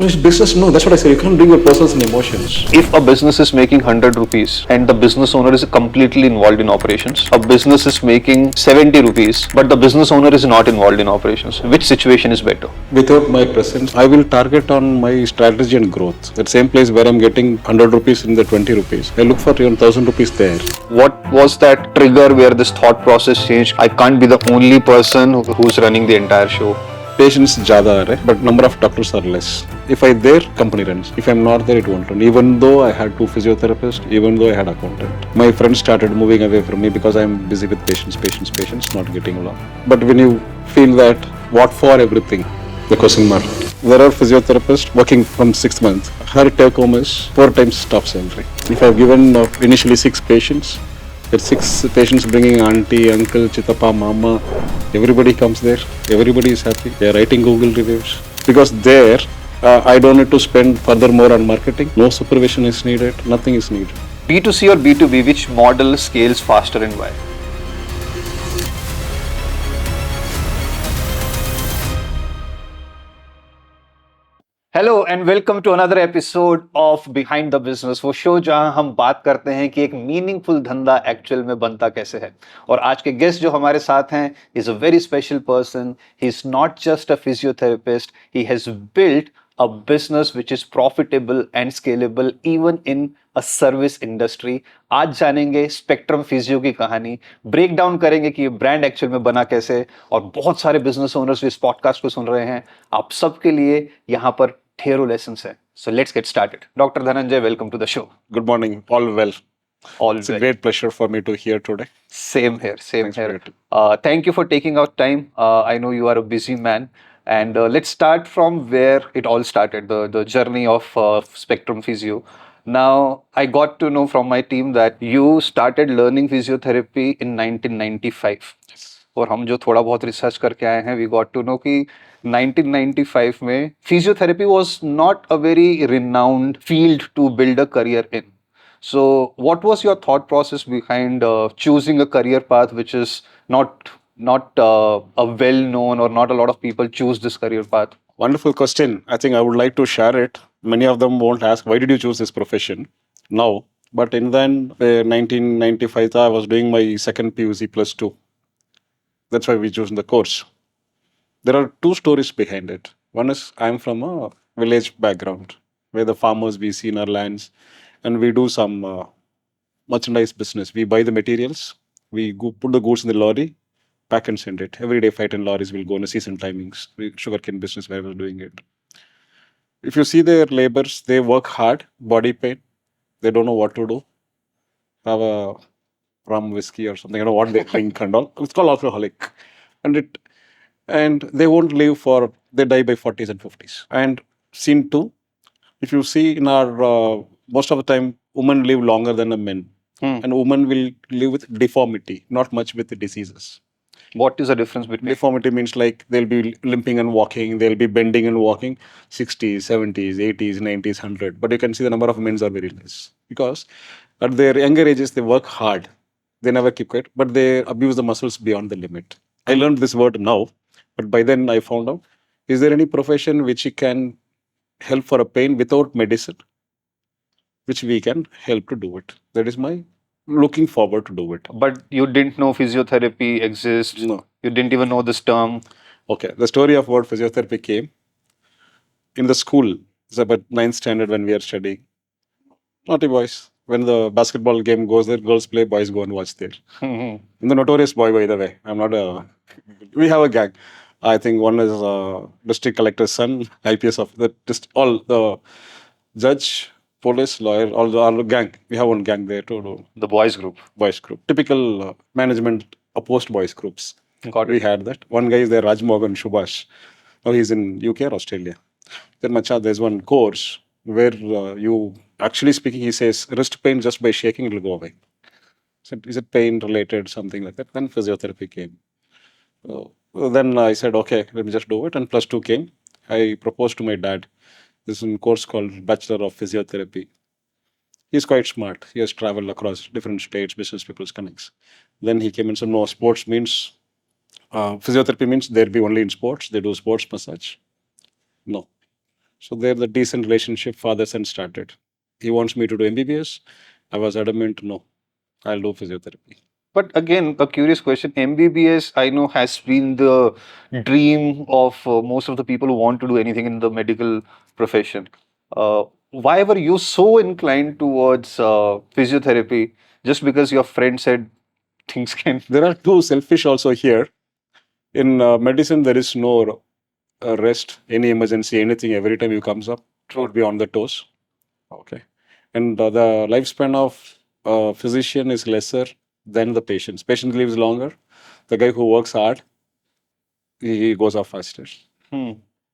It's business, no, that's what I say. You can't bring your personal and emotions. If a business is making 100 rupees and the business owner is completely involved in operations, a business is making 70 rupees but the business owner is not involved in operations, which situation is better? Without my presence, I will target on my strategy and growth. That same place where I'm getting 100 rupees in the 20 rupees, I look for even 1000 rupees there. What was that trigger where this thought process changed? I can't be the only person who's running the entire show. Patients ज़्यादा आ रहे, but number of doctors are less. If I there, company runs. If I'm not there, it won't run. Even though I had 2 physiotherapists, even though I had accountant, my friends started moving away from me because I'm busy with patients, not getting along. But when you feel that, what for everything? The question mark. There are physiotherapists working from 6 months. Her take home is 4 times top salary. If I've given initially 6 patients, there are 6 patients bringing auntie, uncle, chitappa, mama. Everybody comes there. Everybody is happy. They are writing Google reviews. Because there, I don't need to spend further more on marketing. No supervision is needed. Nothing is needed. B2C or B2B, which model scales faster and why? Hello and welcome to another episode of behind the business, वो show जहां हम बात करते हैं कि एक meaningful धंधा actual में बनता कैसे है। और आज के गेस्ट जो हमारे साथ हैं is a very special person. He is not just a physiotherapist, he has built a business which is profitable and scalable even in a service industry। आज जानेंगे स्पेक्ट्रम फिजियो की कहानी, ब्रेक डाउन करेंगे कि ये ब्रांड एक्चुअल में बना कैसे, और बहुत सारे बिजनेस ओनर्स इस पॉडकास्ट को सुन रहे हैं। आप सबके लिए यहाँ पर ढेरों लेसन्स हैं। So let's get started. Doctor Dhananjay, welcome to the show. Good morning. All well. All It's a well. great pleasure for me to hear today. Same here, same Thanks for here. it. Thank you for taking out time. I know you are a busy man. And let's start from where it all started, the journey of Spectrum Physio. Now, I got to know from my team that you started learning physiotherapy in 1995. और हम जो थोड़ा बहुत research करके आए हैं, we got to know कि 1995 में physiotherapy was not a very renowned field to build a career in. So, what was your thought process behind choosing a career path which is not a well-known, or not a lot of people choose this career path? Wonderful question. I think I would like to share it. Many of them won't ask, why did you choose this profession now? But in then 1995, I was doing my second PUC plus 2. That's why we chose the course. There are 2 stories behind it. One is I'm from a village background where the farmers we see in our lands, and we do some merchandise business. We buy the materials, we go put the goods in the lorry, pack and send it. Every day, 5-10 lorries will go in a season timings. Sugarcane business where I was doing it. If you see their laborers, they work hard, body pain, they don't know what to do. Have a rum whiskey or something, what they drink and all. It's called alcoholic. And they won't live they die by 40s and 50s. And scene 2, if you see in our, most of the time, women live longer than the men. And women will live with deformity, not much with the diseases. What is the difference between? Deformity means like they'll be limping and walking, they'll be bending and walking 60s, 70s, 80s, 90s, 100. But you can see the number of men are very less. Because at their younger ages, they work hard. They never keep quiet, but they abuse the muscles beyond the limit. I learned this word now, but by then I found out, is there any profession which can help for a pain without medicine, which we can help to do it? That is my looking forward to do it. But you didn't know physiotherapy exists. No. You didn't even know this term. Okay, the story of what physiotherapy came in the school. It's about 9th standard when we are studying. Naughty boys. When the basketball game goes there, girls play, boys go and watch there. I'm the notorious boy, by the way. I'm not a... We have a gang. I think one is district collector's son, IPS officer, all the judge, police, lawyer, all the gang. We have one gang there too. The boys group. Boys group. Typical management opposed boys groups. Got it. We had that. One guy is there, Rajmohan Subhash. Now he's in UK or Australia. Then Macha, there's one course where you, actually speaking, he says, wrist pain just by shaking, it will go away. So is it pain related, something like that? Then physiotherapy came. Then I said, okay, let me just do it. And plus 2 came. I proposed to my dad. This is a course called Bachelor of Physiotherapy. He's quite smart. He has traveled across different states, business people's connects. Then he came and said, no, sports means, physiotherapy means they'll be only in sports. They do sports massage. No. So there, the decent relationship father-son started. He wants me to do MBBS. I was adamant, no, I'll do physiotherapy. But again, a curious question. MBBS, I know, has been the dream of most of the people who want to do anything in the medical profession. Why were you so inclined towards physiotherapy? Just because your friend said things can. There are two selfish also here. In medicine, there is no rest, any emergency, anything. Every time you comes up, would be on the toes. Okay. And the lifespan of physician is lesser than the patient's. Patient lives longer. The guy who works hard, he goes off faster. Hmm.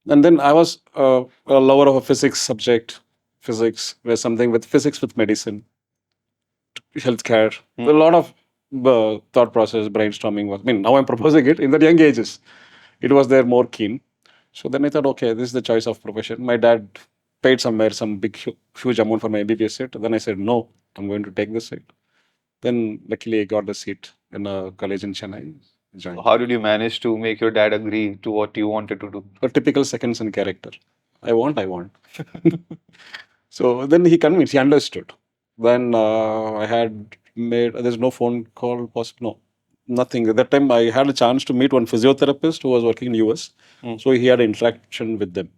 And then I was a lover of a physics subject. Physics was something with physics with medicine, healthcare. A lot of thought process, brainstorming was. I mean, now I'm proposing it in the young ages. It was there more keen. So then I thought, okay, this is the choice of profession. My dad paid somewhere some big, huge amount for my MBBS seat. Then I said, no, I'm going to take this seat. Then luckily I got the seat in a college in Chennai. Joined. How did you manage to make your dad agree to what you wanted to do? A typical second son character. I want. So then he convinced, he understood. Then I had made, there's no phone call possible, no, nothing. At that time, I had a chance to meet one physiotherapist who was working in US. So he had interaction with them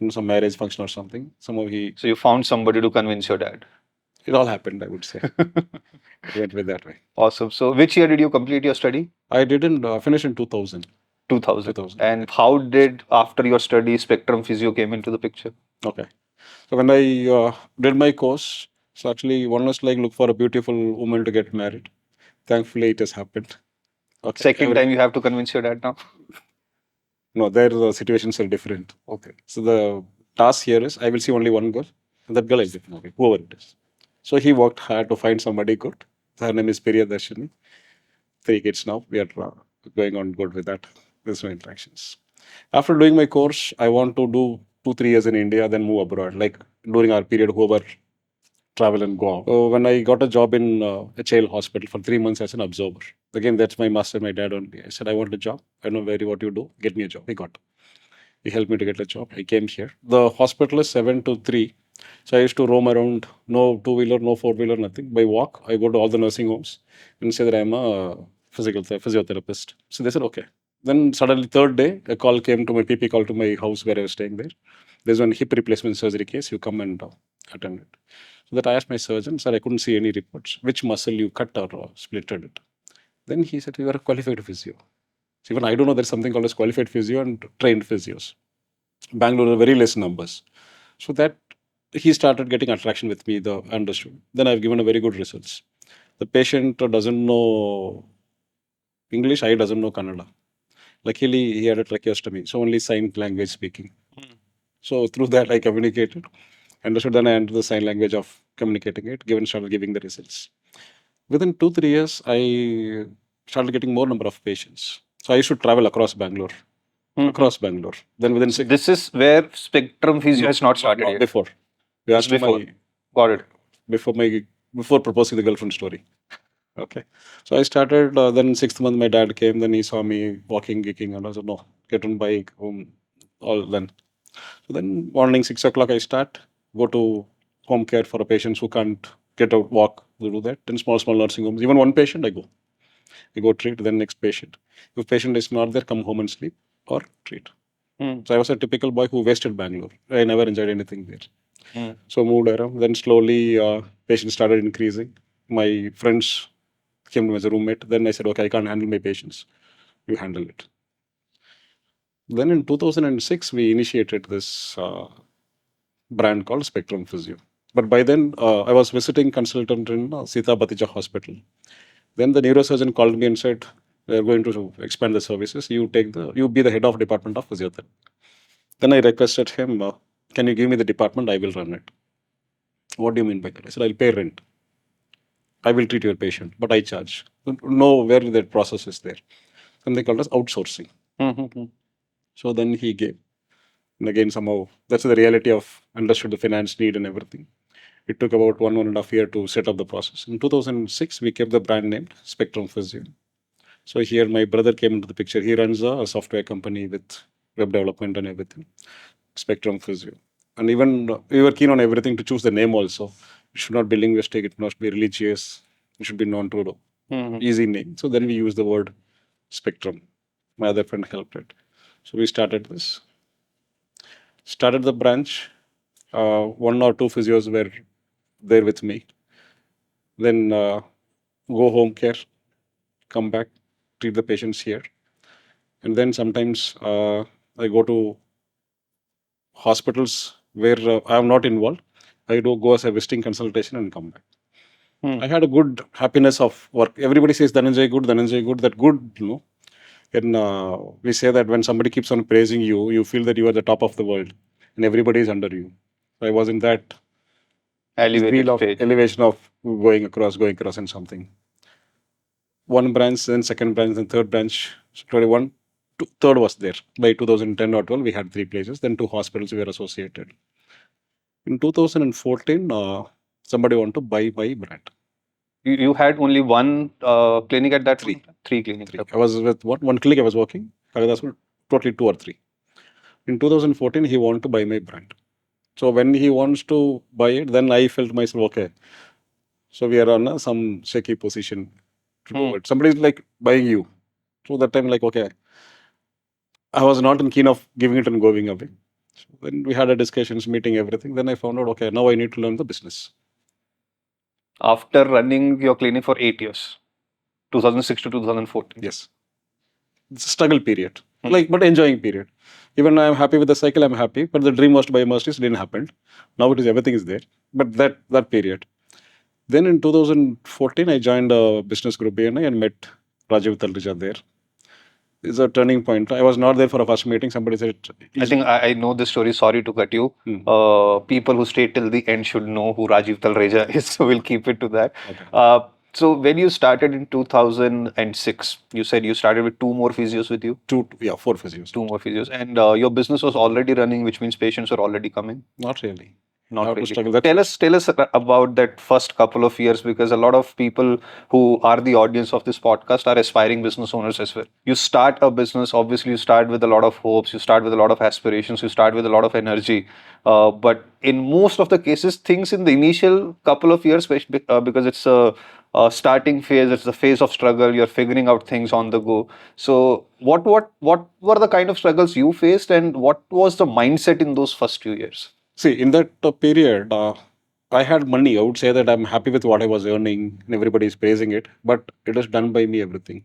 in some marriage function or something. Somehow So you found somebody to convince your dad. it all happened, I would say. It went with that way. Awesome. So which year did you complete your study? I didn't finish in 2000. 2000. 2000. And how did, after your study, Spectrum Physio came into the picture? Okay. So when I did my course, so actually one was like look for a beautiful woman to get married. Thankfully, it has happened. Okay. Second time you have to convince your dad now? No, there the situations are different. Okay. So the task here is I will see only one girl, and that girl is different. Okay, whoever it is. So he worked hard to find somebody good. Her name is Priya Darshini. 3 kids now. We are going on good with that. There's no interactions. After doing my course, I want to do 2-3 years in India, then move abroad. Like during our period, whoever travel and go out. So when I got a job in a child hospital for 3 months as an observer. Again, that's my master, my dad only. I said, I want a job. I know very what you do. Get me a job. He got. He helped me to get a job. I came here. The hospital is 7 to 3. So I used to roam around, no two-wheeler, no four-wheeler, nothing. By walk, I go to all the nursing homes and say that I'm a physiotherapist. So they said, okay. Then suddenly, third day, a call came to my PP call to my house where I was staying there. There's one hip replacement surgery case. You come and attend it. So that I asked my surgeon, sir, I couldn't see any reports. Which muscle you cut or splitted it? Then he said, you are a qualified physio. So even I don't know there's something called as qualified physio and trained physios. Bangalore are very less numbers. So that he started getting attraction with me, the understood. Then I've given a very good results. The patient doesn't know English, I doesn't know Kannada. Luckily, he had a tracheostomy, so only sign language speaking. So through that, I communicated. Understood, then I entered the sign language of communicating it, given started giving the results. Within 2-3 years, I started getting more number of patients. So I used to travel across Bangalore. Across Bangalore. Then within six. This is where Spectrum Physio has not started yet. Before. You asked Before. my Got it. before proposing the girlfriend story. Okay. So I started, then 6th month my dad came, then he saw me walking, geeking, and I said, no, get on bike, home, all then. So then morning 6 o'clock I start, go to home care for a patients who can't get out, walk, we do that. Then small nursing homes. Even one patient I go. I go treat, then next patient. If patient is not there, come home and sleep or treat. So I was a typical boy who wasted Bangalore. I never enjoyed anything there. So moved around. Then slowly patients started increasing. My friends came to me as a roommate. Then I said, okay, I can't handle my patients. You handle it. Then in 2006, we initiated this brand called Spectrum Physio. But by then, I was visiting consultant in Sita Batija Hospital. Then the neurosurgeon called me and said, "We're going to expand the services. You be the head of department of physiotherapy." Then I requested him, "Can you give me the department? I will run it." What do you mean by that? I said, "I'll pay rent. I will treat your patient, but I charge." No, where that process is there. Then they called us outsourcing. So then he gave. And again, somehow, that's the reality of understood the finance need and everything. It took about 1.5 years to set up the process. In 2006, we kept the brand name Spectrum Physio. So here my brother came into the picture. He runs a software company with web development and everything. Spectrum Physio. And even we were keen on everything to choose the name also. It should not be linguistic, it must be religious, it should be non-trudo. Easy name. So then we use the word spectrum. My other friend helped it. So we started this. Started the branch. One or two physios were there with me. Then go home care, come back, treat the patients here. And then sometimes I go to hospitals where I am not involved. I do go as a visiting consultation and come back. I had a good happiness of work. Everybody says Dhananjay good, Dhananjay good. That good, you know. And we say that when somebody keeps on praising you, you feel that you are the top of the world, and everybody is under you. So I was in that Elevated wheel of stage. elevation of going across, and something. One branch, then second branch, then third branch. So 21, third was there. By 2010 or 12, we had three places. Then two hospitals were associated. In 2014, somebody wanted to buy my brand. You had only one clinic at that Three. point? Three clinics. Three. I was with one clinic I was working. Kalidas was totally two or three. In 2014, he wanted to buy my brand. So when he wants to buy it, then I felt myself, okay. So we are on some shaky position to do it. Somebody is like buying you. So that time, like, okay, I was not keen of giving it and going away. So then we had a discussions, meeting, everything. Then I found out, okay, now I need to learn the business. After running your clinic for 8 years, 2006 to 2014. Yes. It's a struggle period, like, but enjoying period. Even I'm happy with the cycle, I'm happy, but the dream was to buy a Mercedes, didn't happen. Now it is, everything is there. But that period. Then in 2014, I joined a business group BNI and met Rajiv Talrija there. It's a turning point. I was not there for a first meeting. Somebody said, I think I know this story. Sorry to cut you. People who stay till the end should know who Rajiv Talreja is. So we'll keep it to that. Okay. So when you started in 2006, you said you started with two more physios with you? four physios. Two more physios. And your business was already running, which means patients were already coming? Not really. Not How to really. struggle. Tell us about that first couple of years, because a lot of people who are the audience of this podcast are aspiring business owners as well. You start a business, obviously you start with a lot of hopes, you start with a lot of aspirations, you start with a lot of energy. But in most of the cases, things in the initial couple of years, because it's a starting phase, it's the phase of struggle, you're figuring out things on the go. So what were the kind of struggles you faced, and what was the mindset in those first few years? See, in that period, I had money. I would say that I'm happy with what I was earning, and everybody is praising it. But it is done by me, everything.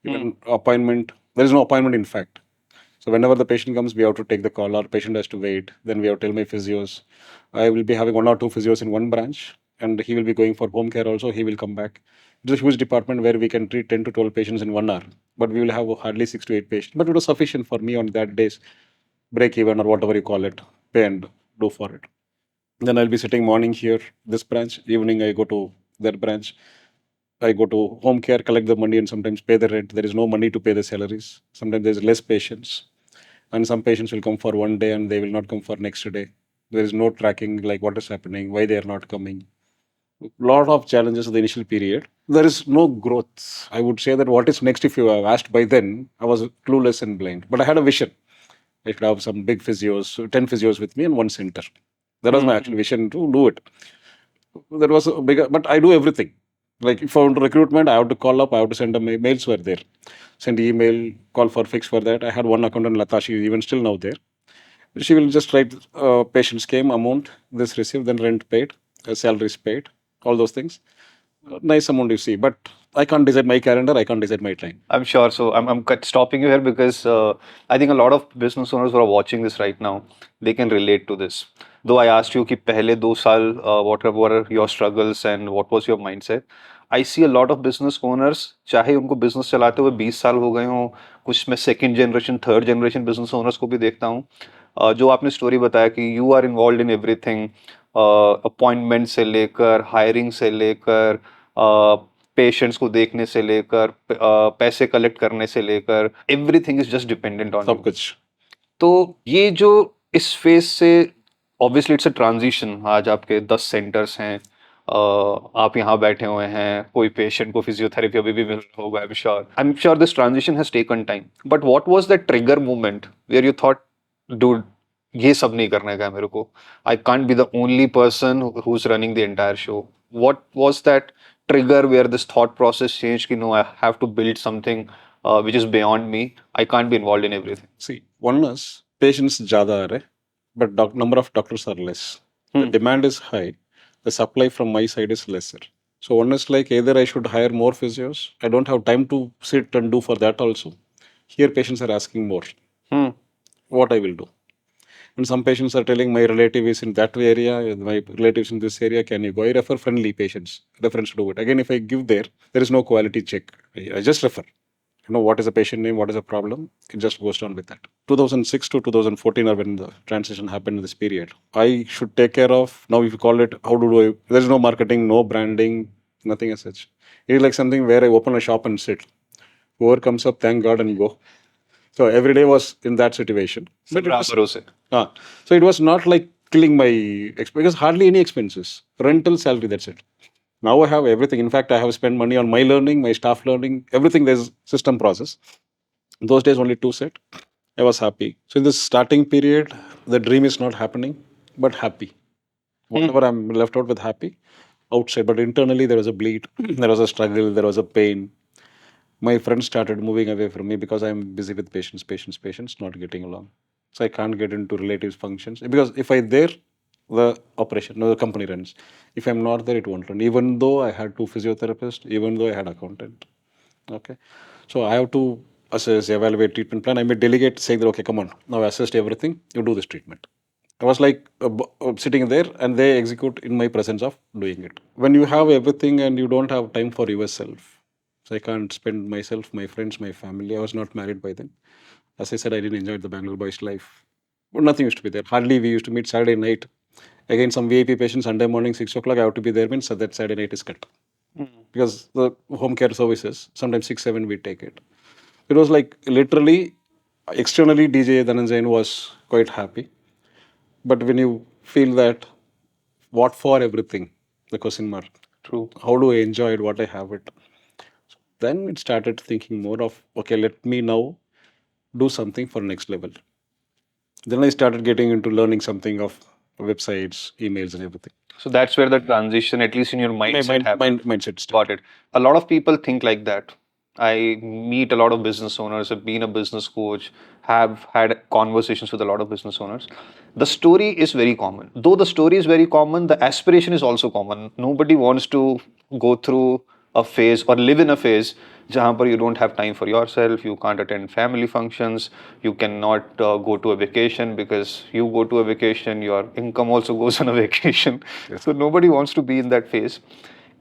Even appointment, there is no appointment, in fact. So whenever the patient comes, we have to take the call. Our patient has to wait. Then we have to tell my physios. I will be having one or two physios in one branch, and he will be going for home care also. He will come back. It's a huge department where we can treat 10 to 12 patients in 1 hour, but we will have hardly 6 to 8 patients. But it was sufficient for me on that days, break even or whatever you call it, pay and do for it. Then I'll be sitting morning here, this branch, evening I go to that branch. I go to home care, collect the money, and sometimes pay the rent. There is no money to pay the salaries. Sometimes there's less patients, and some patients will come for one day and they will not come for next day. There is no tracking, like what is happening, why they are not coming. Lot of challenges in the initial period. There is no growth. I would say that what is next, if you have asked by then, I was clueless and blind. But I had a vision. I should have some big physios, 10 physios with me and one center. That was my actual vision to do it. That was a bigger, but I do everything. Like if I want to recruitment, I have to call up, I have to send mails were there. Send email, call for fix for that. I had one accountant, Lata, she is even still now there. She will just write patients came, amount, this received, then rent paid, salaries paid, all those things. Nice amount you see, but I can't decide my calendar, I can't decide my time. I'm sure. So I'm stopping you here because I think a lot of business owners who are watching this right now, they can relate to this. Though I asked you कि पहले 2 साल what were your struggles and what was your mindset, I see a lot of business owners, चाहे उनको business चलाते हुए 20 साल हो गए हों, कुछ मैं second generation, third generation business owners को भी देखता हूँ, जो आपने story बताया कि you are involved in everything, appointment से लेकर, hiring से लेकर, पेशेंट्स को देखने से लेकर, पैसे कलेक्ट करने से लेकर, everything is just dependent on सब कुछ. तो ये जो इस फेज से, ऑब्वियसली इट्स अ ट्रांजिशन. आज आपके 10 सेंटर्स हैं, आप यहाँ बैठे हुए हैं, कोई पेशेंट को फिजियोथेरेपी अभी भी मिल रहा होगा. I am sure this transition has taken time, but what was the trigger moment where you thought, dude, ये सब नहीं करने का है मेरे को. I can't be the only person who's running the entire show. What was that trigger where this thought process changed? कि no, I have to build something which is beyond me. I can't be involved in everything. See, one is patients ज़्यादा आ रहे, but number of doctors are less. The demand is high. The supply from my side is lesser. So one is like either I should hire more physios. I don't have time to sit and do for that also. Here patients are asking more. What I will do? And some patients are telling my relative is in that area, my relatives in this area, can you go? I refer friendly patients. Reference to do it. Again, if I give there is no quality check. I just refer. You know, what is the patient name, what is the problem? It just goes down with that. 2006 to 2014 are when the transition happened in this period. I should take care of, now if you call it, how do I, there's no marketing, no branding, nothing as such. It is like something where I open a shop and sit. Whoever comes up, thank God and go. So every day was in that situation. But it was, so it was not like killing my because hardly any expenses. Rental, salary, that's it. Now I have everything. In fact, I have spent money on my learning, my staff learning, everything. There's system process. In those days, only two set. I was happy. So in this starting period, the dream is not happening, but happy. Whatever I'm left out with happy, outside. But internally, there was a bleed, there was a struggle, there was a pain. My friends started moving away from me because I'm busy with patients, not getting along. So I can't get into relatives functions because if I there, the operation, no, the company runs. If I'm not there, it won't run. Even though I had two physiotherapists, even though I had accountant. Okay, so I have to assess, evaluate treatment plan. I may delegate saying that okay, come on, now assessed everything, you do this treatment. I was like sitting there and they execute in my presence of doing it. When you have everything and you don't have time for yourself, so I can't spend myself, my friends, my family. I was not married by then. As I said, I didn't enjoy the Bangalore boys' life. But nothing used to be there. Hardly we used to meet Saturday night. Again, some VIP patients, Sunday morning, 6 o'clock, I have to be there means so that Saturday night is cut. Because the home care services, sometimes 6, 7, we take it. It was like literally, externally, DJ Dhananjay was quite happy. But when you feel that, what for everything? The question mark. True. How do I enjoy it? What I have it? Then it started thinking more of, okay, let me now do something for next level. Then I started getting into learning something of websites, emails, and everything. So that's where the transition, at least in your mindset, happened. Mindset started. Got it. A lot of people think like that. I meet a lot of business owners, have been a business coach, have had conversations with a lot of business owners. The story is very common. Though the story is very common, the aspiration is also common. Nobody wants to go through a phase or live in a phase जहाँ पर you don't have time for yourself, you can't attend family functions, you cannot go to a vacation because you go to a vacation, your income also goes on a vacation. So nobody wants to be in that phase.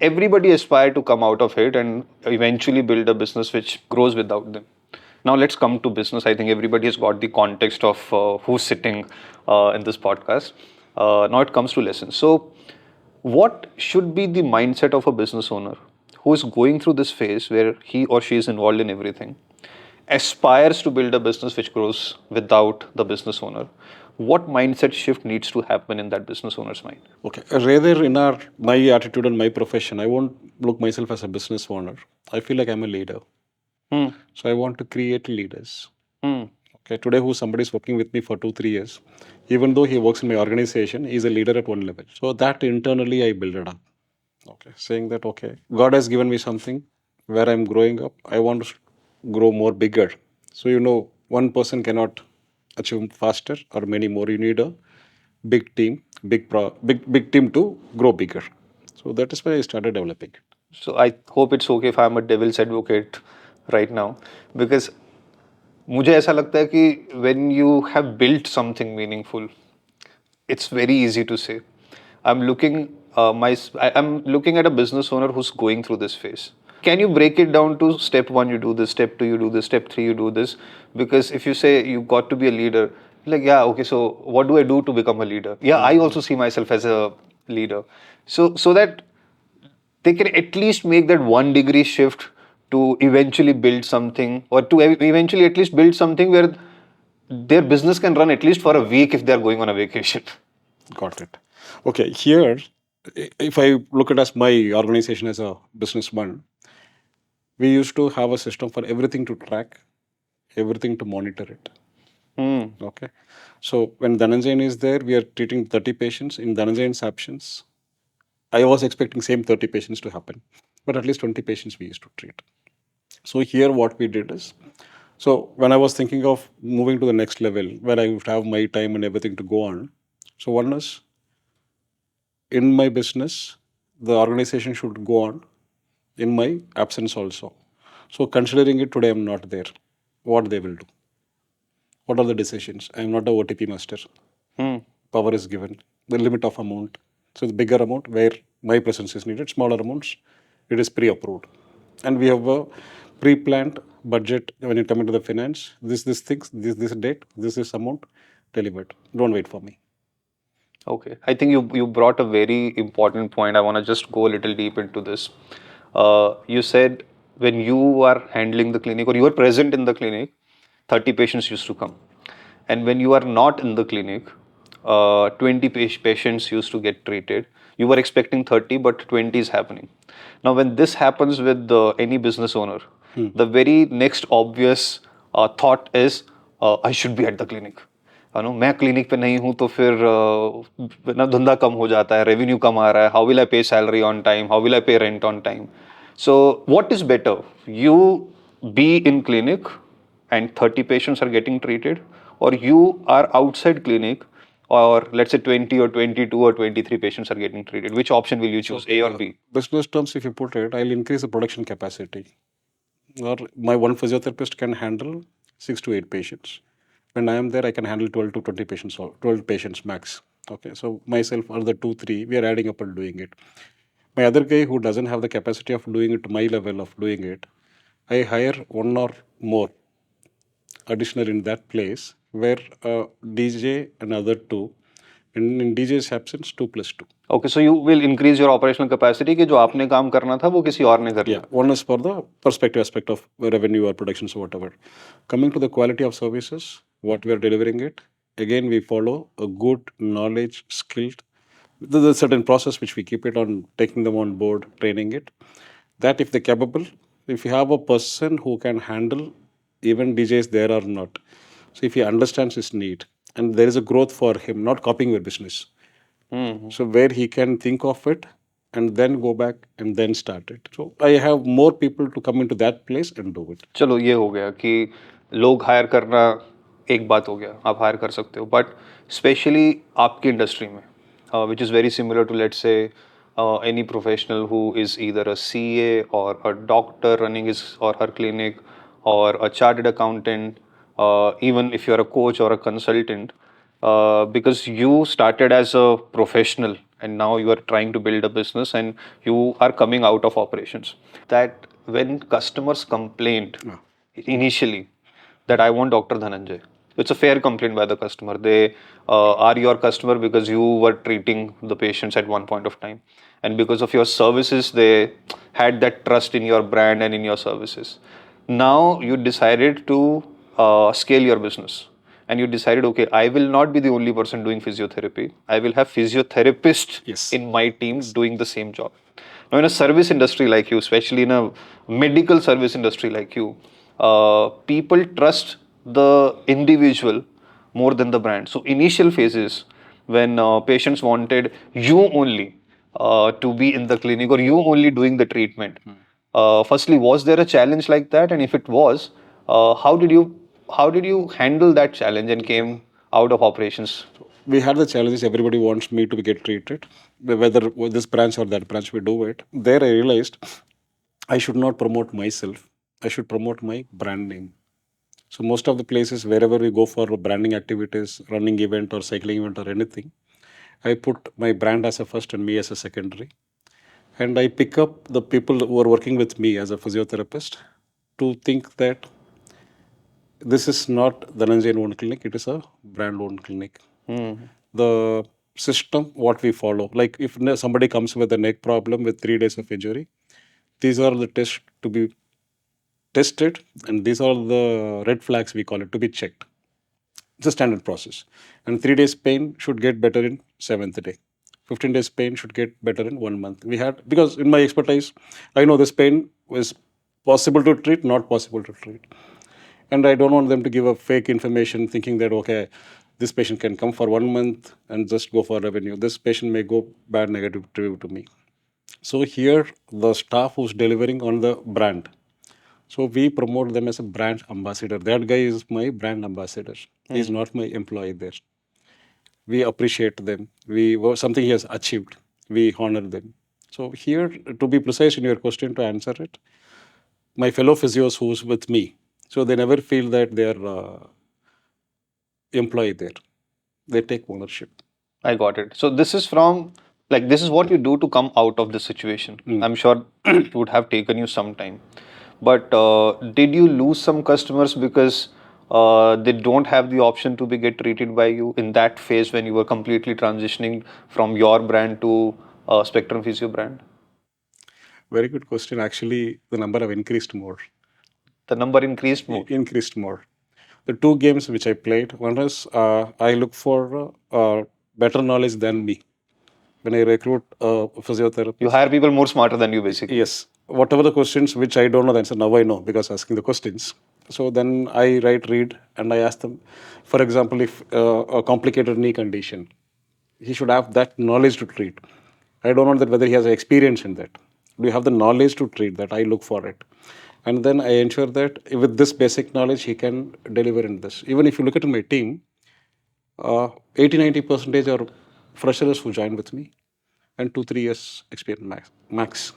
Everybody aspire to come out of it and eventually build a business which grows without them. Now let's come to business. I think everybody has got the context of who's sitting in this podcast. Now it comes to lessons. So what should be the mindset of a business owner who is going through this phase where he or she is involved in everything, aspires to build a business which grows without the business owner? What mindset shift needs to happen in that business owner's mind? Okay. Rather, in my attitude and my profession, I won't look myself as a business owner. I feel like I'm a leader. So I want to create leaders. Okay. Today, who somebody is working with me for 2, 3 years, even though he works in my organization, he's a leader at one level. So that internally I build it up. Okay. Saying that, okay, God has given me something where I'm growing up. I want to grow more bigger. So, one person cannot achieve faster or many more. You need a big team, big team to grow bigger. So that is why I started developing it. So I hope it's okay if I'm a devil's advocate right now, because मुझे ऐसा लगता है कि when you have built something meaningful, it's very easy to say. I'm looking I'm looking at a business owner who's going through this phase. Can you break it down to step 1 you do this, step 2 you do this, step 3 you do this? Because if you say you got to be a leader, like yeah, okay, so what do I do to become a leader? Yeah, I also see myself as a leader. So that they can at least make that 1 degree shift to eventually build something, or to eventually at least build something where their business can run at least for a week if they're going on a vacation. Got it. Okay, here, if I look at as my organization as a businessman, we used to have a system for everything to track, everything to monitor it. Okay. So when Dhananjay is there, we are treating 30 patients. In Dhananjay's absence, I was expecting same 30 patients to happen, but at least 20 patients we used to treat. So here what we did is, so when I was thinking of moving to the next level, where I would have my time and everything to go on, so one is, in my business, the organization should go on in my absence also. So considering it today, I'm not there. What they will do? What are the decisions? I'm not a OTP master. Power is given. The limit of amount. So the bigger amount where my presence is needed. Smaller amounts, it is pre-approved, and we have a pre-planned budget when you come into the finance. This things, this date, this amount, delivered. Don't wait for me. Okay, I think you brought a very important point. I want to just go a little deep into this. You said when you are handling the clinic or you are present in the clinic, 30 patients used to come, and when you are not in the clinic, 20 patients used to get treated. You were expecting 30, but 20 is happening. Now, when this happens with any business owner, the very next obvious thought is, I should be at the clinic. No मैं clinic पे नहीं हूँ तो फिर ना धंधा कम हो जाता है, रेवेन्यू कम आ रहा है, how will I pay salary on time, how will I pay rent on time. So what is better, you be in clinic and 30 patients are getting treated, or you are outside clinic, or let's say 20 or 22 or 23 patients are getting treated? Which option will you choose, A or B? Business terms, if you put it, I'll increase the production capacity. Or my one physiotherapist can handle 6 to 8 patients. When I am there, I can handle 12 to 20 patients, or 12 patients max. Okay, so myself or the 2, 3, we are adding up and doing it. My other guy who doesn't have the capacity of doing it to my level of doing it, I hire one or more additional in that place where DJ and other two, and in DJ's absence, 2 plus 2. Okay, so you will increase your operational capacity कि जो आपने काम करना था वो किसी और ने कर लिया. Yeah, one is for the perspective aspect of revenue or productions or whatever. Coming to the quality of services, what we are delivering it, again we follow a good knowledge, skilled. There's a certain process which we keep it on, taking them on board, training it. That if they're capable, if you have a person who can handle even DJs there or not. So if he understands his need and there is a growth for him, not copying your business. So where he can think of it and then go back and then start it. So I have more people to come into that place and do it. चलो ये हो गया कि लोग higher करना एक बात हो गया, आप हायर कर सकते हो, बट स्पेशली आपकी इंडस्ट्री में which is very similar to let's say any professional who is either a CA or a doctor running his or her clinic, or a chartered accountant, even if you're a coach or a consultant, because you started as a professional and now you are trying to build a business and you are coming out of operations, that when customers complained initially that I want Dr. Dhananjay, it's a fair complaint by the customer. They are your customer because you were treating the patients at one point of time, and because of your services they had that trust in your brand and in your services. Now you decided to scale your business, and you decided, okay, I will not be the only person doing physiotherapy, I will have physiotherapists Yes. in my team doing the same job. Now, in a service industry like you, especially in a medical service industry like you, people trust the individual more than the brand. So, initial phases when patients wanted you only to be in the clinic or you only doing the treatment, firstly, was there a challenge like that? And if it was, how did you handle that challenge and came out of operations? We had the challenges. Everybody wants me to get treated, whether with this branch or that branch, we do it. There I realized I should not promote myself. I should promote my brand name. So most of the places wherever we go for branding activities, running event or cycling event or anything, I put my brand as a first and me as a secondary. And I pick up the people who are working with me as a physiotherapist to think that this is not Dhananjay owned clinic, it is a brand owned clinic. The system, what we follow, like if somebody comes with a neck problem with 3 days of injury, these are the tests to be tested, and these are the red flags we call it to be checked. It's a standard process. And 3 days pain should get better in 7th day. 15 days pain should get better in 1 month. We had, because in my expertise, I know this pain was possible to treat, not possible to treat. And I don't want them to give a fake information thinking that, okay, this patient can come for 1 month and just go for revenue. This patient may go bad negative review to me. So here, the staff who's delivering on the brand. So we promote them as a brand ambassador. That guy is my brand ambassador. He's not my employee there. We appreciate them. Something he has achieved. We honor them. So here, to be precise in your question, to answer it, my fellow physios who's with me, so they never feel that they're employee there. They take ownership. I got it. So this is from like this is what you do to come out of the situation. I'm sure it would have taken you some time. But did you lose some customers because they don't have the option to be get treated by you in that phase when you were completely transitioning from your brand to Spectrum Physio brand? Very good question. Actually, the number have increased more. The number increased more. Increased more. The two games which I played, one is I look for better knowledge than me. When I recruit a physiotherapist, You hire people more smarter than you, basically. yes, whatever the questions which I don't know the answer, now I know because asking the questions. So then I read, and I ask them, for example, if a complicated knee condition, he should have that knowledge to treat. I don't know that whether he has experience in that. Do you have the knowledge to treat that? I look for it. And then I ensure that with this basic knowledge, he can deliver in this. Even if you look at my team, 80-90% are freshers who join with me and 2-3 years experience max.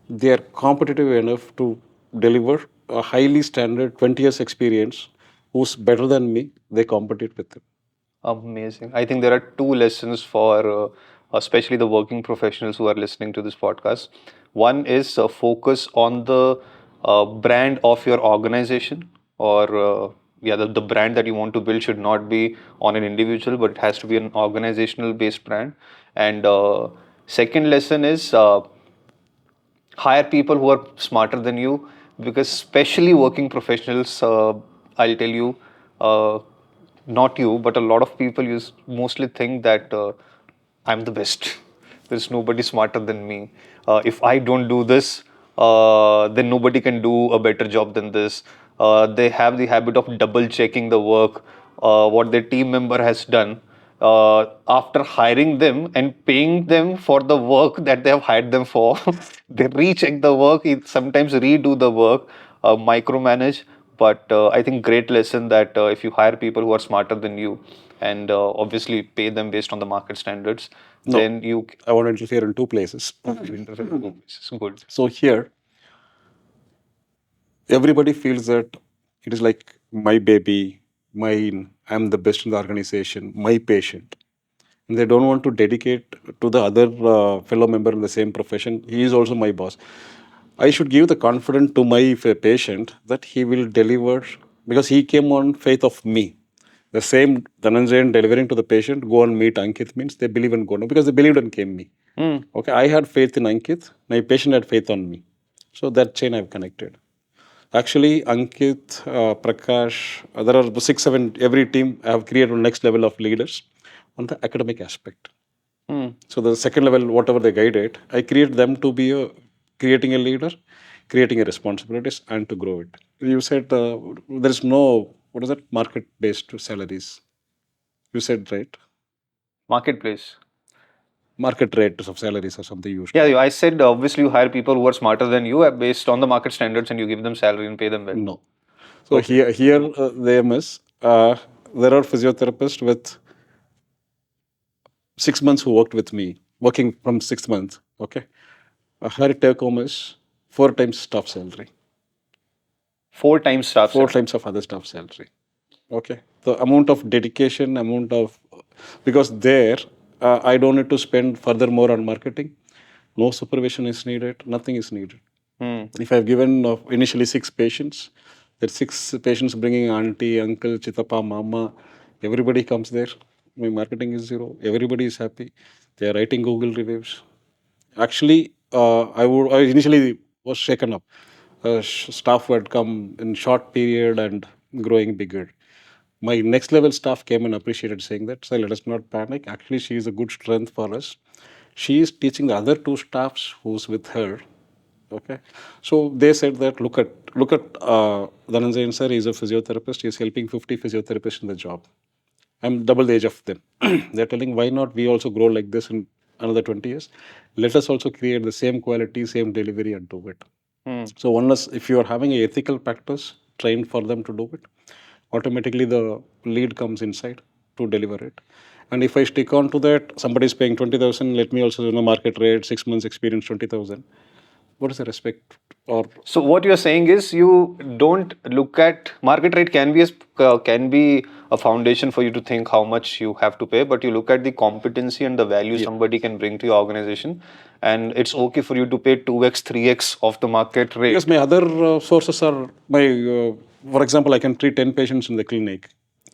They are competitive enough to deliver a highly standard 20 years experience who's better than me. They compete with them. Amazing. I think there are two lessons for especially the working professionals who are listening to this podcast. One is focus on the brand of your organization, or the brand that you want to build should not be on an individual, but it has to be an organizational based brand. And second lesson is hire people who are smarter than you, because especially working professionals, I'll tell you, not you, but a lot of people mostly think that I'm the best. There's nobody smarter than me. If I don't do this, then nobody can do a better job than this. They have the habit of double checking the work, what their team member has done, after hiring them and paying them for the work that they have hired them for. They recheck the work, sometimes redo the work, micromanage. But I think great lesson that if you hire people who are smarter than you and obviously pay them based on the market standards, No, then you I want to interfere in two places. good. So here, everybody feels that it is like my baby, mine, I'm the best in the organization, my patient. And they don't want to dedicate to the other fellow member in the same profession. He is also my boss. I should give the confidence to my patient that he will deliver because he came on faith of me. The same Dhananjay delivering to the patient, go and meet Ankit means they believe in God because they believed in came me. Okay, I had faith in Ankit, my patient had faith on me. So that chain I've connected. Actually, Ankit, Prakash, there are 6, 7, every team I have created next level of leaders on the academic aspect. So the second level, whatever they guided, I create them to be creating a leader, creating a responsibilities, and to grow it. You said there is no, what is that, market-based salaries. You said, right? Marketplace. Market rates of salaries or something you Yeah, I said obviously you hire people who are smarter than you based on the market standards, and you give them salary and pay them well. No. So here the aim is there are physiotherapists with 6 months who worked with me, working from 6 months. Okay, her take home is 4 times staff salary, 4 times staff four salary. times of other staff salary. Okay, the amount of dedication, amount of because there I don't need to spend further more on marketing. No supervision is needed. Nothing is needed. If I've given initially 6 patients, that 6 patients bringing auntie, uncle, chitapa, mama, everybody comes there. My marketing is zero. Everybody is happy. They are writing Google reviews. Actually, I initially was shaken up. Staff who had come in short period and growing bigger. My next level staff came and appreciated, saying that, "Sir, let us not panic. Actually, she is a good strength for us. She is teaching the other 2 staffs who's with her Okay, so they said that look at Dhananjay sir. He's a physiotherapist. He's helping 50 physiotherapists in the job. I'm double the age of them. They're telling why not we also grow like this in another 20 years. Let us also create the same quality, same delivery, and do it. So unless if you are having an ethical practice trained for them to do it, automatically the lead comes inside to deliver it. And if I stick on to that, somebody is paying 20,000. Let me also market rate 6 months experience 20,000. What is the respect? Or So what you're saying is you don't look at market rate can be a foundation for you to think how much you have to pay, but you look at the competency and the value somebody can bring to your organization, and it's okay for you to pay 2x, 3x of the market rate. because my other sources are for example, I can treat 10 patients in the clinic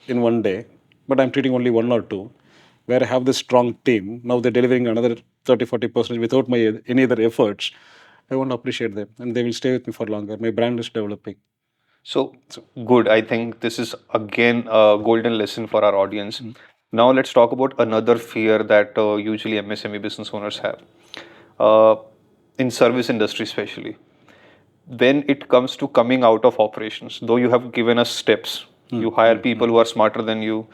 in one day, but I'm treating only one or two, where I have this strong team. Now they're delivering another 30-40% without my any other efforts. I want to appreciate them, and they will stay with me for longer. My brand is developing. So good. I think this is again a golden lesson for our audience. Now let's talk about another fear that usually MSME business owners have, uh, in service industry especially. When it comes to coming out of operations, though you have given us steps, you hire people who are smarter than you.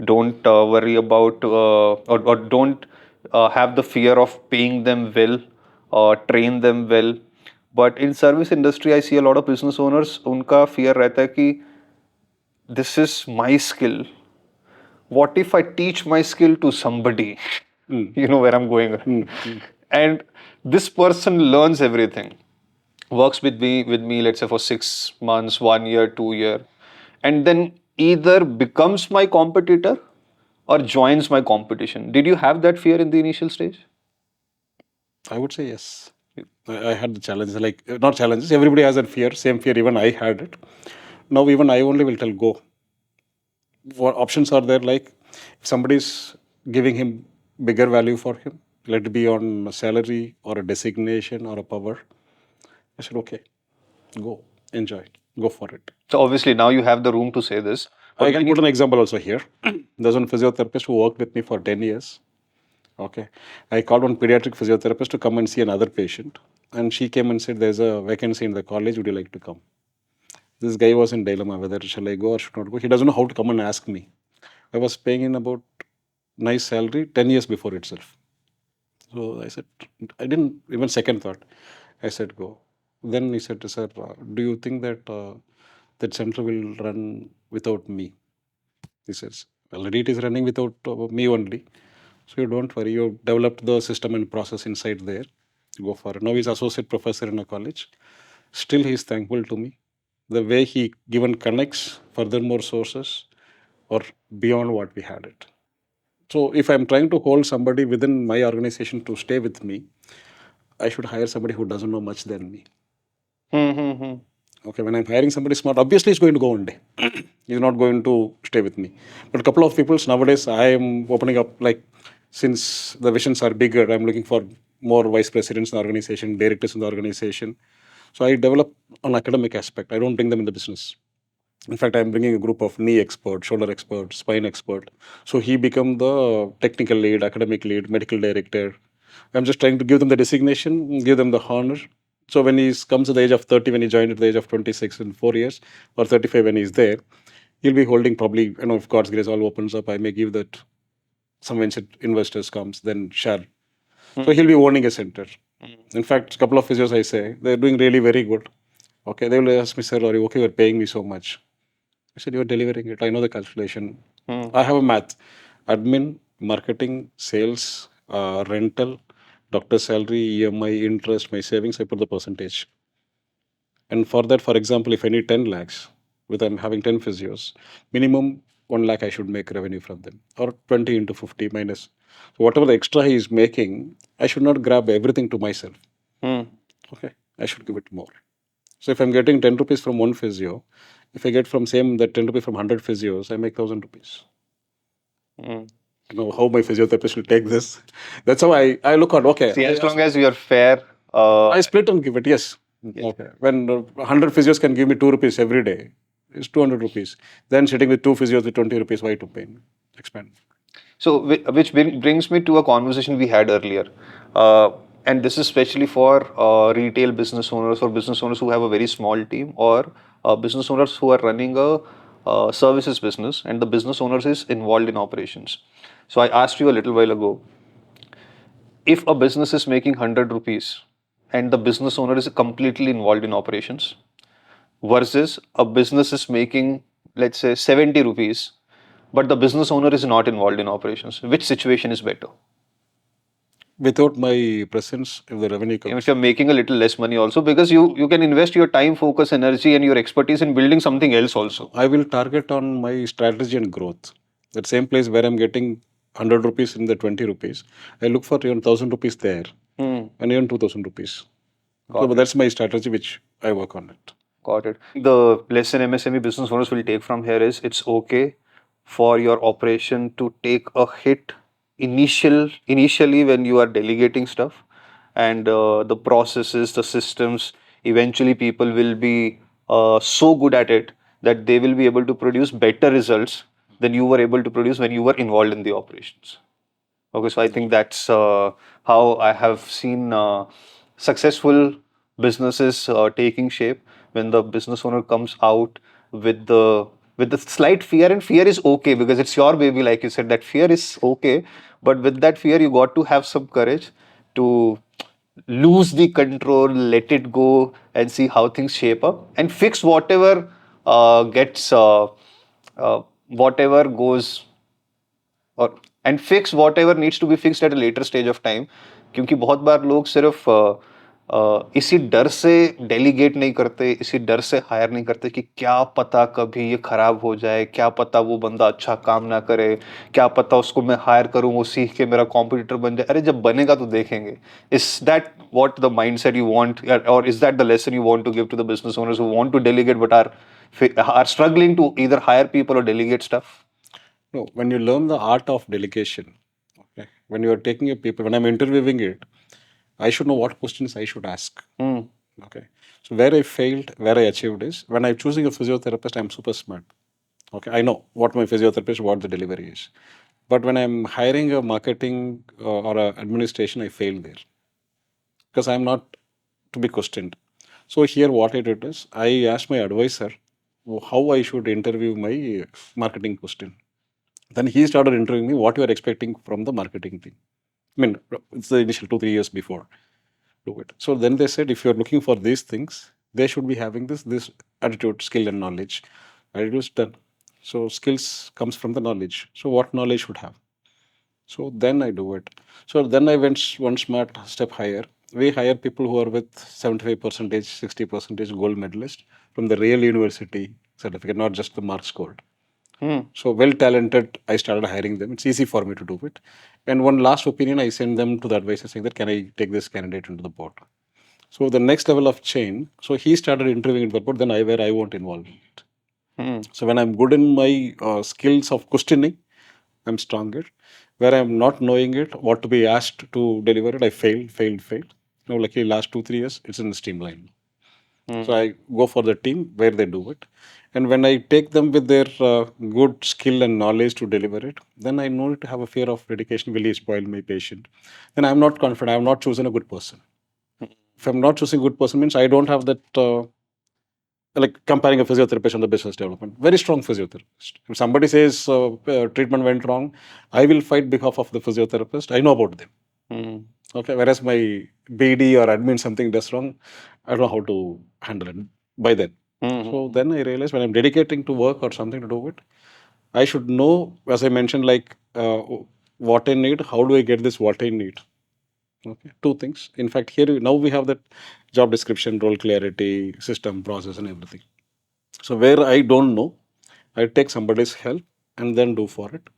Don't worry about or don't have the fear of paying them well, train them well. But in service industry, I see a lot of business owners. उनका fear रहता है कि this is my skill. What if I teach my skill to somebody? You know where I'm going. And this person learns everything, works with me, let's say for 6 months, 1 year, 2 year, and then either becomes my competitor or joins my competition. Did you have that fear in the initial stage? I would say yes. I had the challenges, like not challenges. Everybody has that fear, same fear. Even I had it. Now even I only will tell go. What options are there? Like if somebody is giving him bigger value for him, let it be on a salary or a designation or a power. I said okay, go, enjoy, go for it. So obviously now you have the room to say this. I can put an example also here. There's one physiotherapist who worked with me for 10 years. Okay. I called one pediatric physiotherapist to come and see another patient. And she came and said, there's a vacancy in the college. Would you like to come? This guy was in dilemma whether shall I go or should not go. He doesn't know how to come and ask me. I was paying in about nice salary 10 years before itself. So I said, I didn't even second thought. I said, go. Then he said, sir, do you think that that center will run without me? He says, already it is running without me only. So you don't worry, you've developed the system and process inside there. Go for it. Now he's associate professor in a college. Still he's thankful to me. The way he given connects furthermore sources or beyond what we had it. So if I'm trying to hold somebody within my organization to stay with me, I should hire somebody who doesn't know much than me. Okay, when I'm hiring somebody smart, obviously he's going to go one day. He's not going to stay with me. But a couple of people nowadays, I am opening up, like, since the visions are bigger, I'm looking for more vice presidents in the organization, directors in the organization. So I develop an academic aspect. I don't bring them in the business. In fact, I'm bringing a group of knee expert, shoulder expert, spine expert. So he become the technical lead, academic lead, medical director. I'm just trying to give them the designation, give them the honor. So when he comes to the age of 30, when he joined at the age of 26 in 4 years, or 35 when he's there, he'll be holding probably, if God's grace all opens up, I may give that some venture investors comes, then share. So he'll be owning a center. In fact, a couple of physios I say, they're doing really very good. Okay, they will ask me, sir, are you okay? You're paying me so much. I said, you're delivering it. I know the calculation. I have a math. Admin, marketing, sales, rental, doctor salary, EMI, interest, my savings, I put the percentage. And for that, for example, if I need 10 lakhs, with I'm having 10 physios, minimum 1 lakh I should make revenue from them. Or 20 into 50 minus. So whatever the extra he is making, I should not grab everything to myself. Okay, I should give it more. So if I'm getting 10 rupees from one physio, if I get from same that 10 rupees from 100 physios, I make 1,000 rupees. You know how my physiotherapist will take this. That's how I look at, okay. See, as long as you are fair, I split and give it, yes. Okay. When 100 physios can give me 2 rupees every day, it's 200 rupees. Then sitting with 2 physios with 20 rupees, why to pay? Expand. so which brings me to a conversation we had earlier. And this is especially for retail business owners or business owners who have a very small team, or business owners who are running a services business and the business owners is involved in operations. So I asked you a little while ago, if a business is making 100 rupees and the business owner is completely involved in operations versus a business is making, let's say, 70 rupees, but the business owner is not involved in operations, which situation is better? Without my presence, if the revenue Even comes, if you're making a little less money also, because you can invest your time, focus, energy and your expertise in building something else also. I will target on my strategy and growth. That same place where I'm getting 100 rupees in the 20 rupees, I look for even 1000 rupees there and even 2000 rupees. So that's my strategy which I work on it. Got it. The lesson MSME business owners will take from here is it's okay for your operation to take a hit initially when you are delegating stuff, and the processes, the systems, eventually people will be so good at it that they will be able to produce better results than you were able to produce when you were involved in the operations. Okay, so I think that's how I have seen successful businesses taking shape when the business owner comes out with the slight fear, and fear is okay because it's your baby, like you said. That fear is okay, but with that fear, you got to have some courage to lose the control, let it go, and see how things shape up, and fix whatever gets whatever goes, और and fix whatever needs to be fixed at a later stage of time. क्योंकि बहुत बार लोग सिर्फ इसी डर से delegate नहीं करते, इसी डर से हायर नहीं करते कि क्या पता कभी ये खराब हो जाए, क्या पता वो बंदा अच्छा काम ना करे, क्या पता उसको मैं हायर करूं वो सीख के मेरा कॉम्पिटिटर बन जाए. अरे जब बनेगा तो देखेंगे. Is that what the mindset you want, और is that the lesson you want to give to the business owners who want to delegate but are struggling to either hire people or delegate stuff? No, when you learn the art of delegation, okay, when you are taking a paper, when I'm interviewing it, I should know what questions I should ask. Okay. So where I failed, where I achieved is when I'm choosing a physiotherapist, I'm super smart. Okay. I know what my physiotherapist, what the delivery is. But when I'm hiring a marketing or a administration, I failed there because I'm not to be questioned. So here, what I did is I asked my advisor how I should interview my marketing question. Then he started interviewing me what you are expecting from the marketing team. I mean, it's the initial 2-3 years before do it. So then they said if you're looking for these things, they should be having this attitude, skill, and knowledge. Attitude is done. So skills comes from the knowledge. So what knowledge should have? So then I do it. So then I went one smart step higher. We hire people who are with 75%, 60% gold medalist from the real university certificate, not just the marks scored. So well talented, I started hiring them. It's easy for me to do it. And one last opinion, I send them to the advisor saying that can I take this candidate into the board? So the next level of chain. So he started interviewing the board. Then I won't involve it. So when I'm good in my skills of questioning, I'm stronger. Where I'm not knowing it, what to be asked to deliver it, I failed. Now, luckily, last 2-3 years, it's in the streamline. So I go for the team where they do it. And when I take them with their good skill and knowledge to deliver it, then I know to have a fear of dedication. Will he spoil my patient? Then I'm not confident. I have not chosen a good person. If I'm not choosing a good person, means I don't have that. Like comparing a physiotherapist on the business development, very strong physiotherapist. If somebody says treatment went wrong, I will fight behalf of the physiotherapist. I know about them. Okay, whereas my BD or admin something does wrong, I don't know how to handle it by then. So then I realized when I'm dedicating to work or something to do it, I should know, as I mentioned, like what I need, how do I get this, what I need. Okay, two things. In fact, here now we have that job description, role clarity, system, process, and everything. So where I don't know, I take somebody's help and then do for it.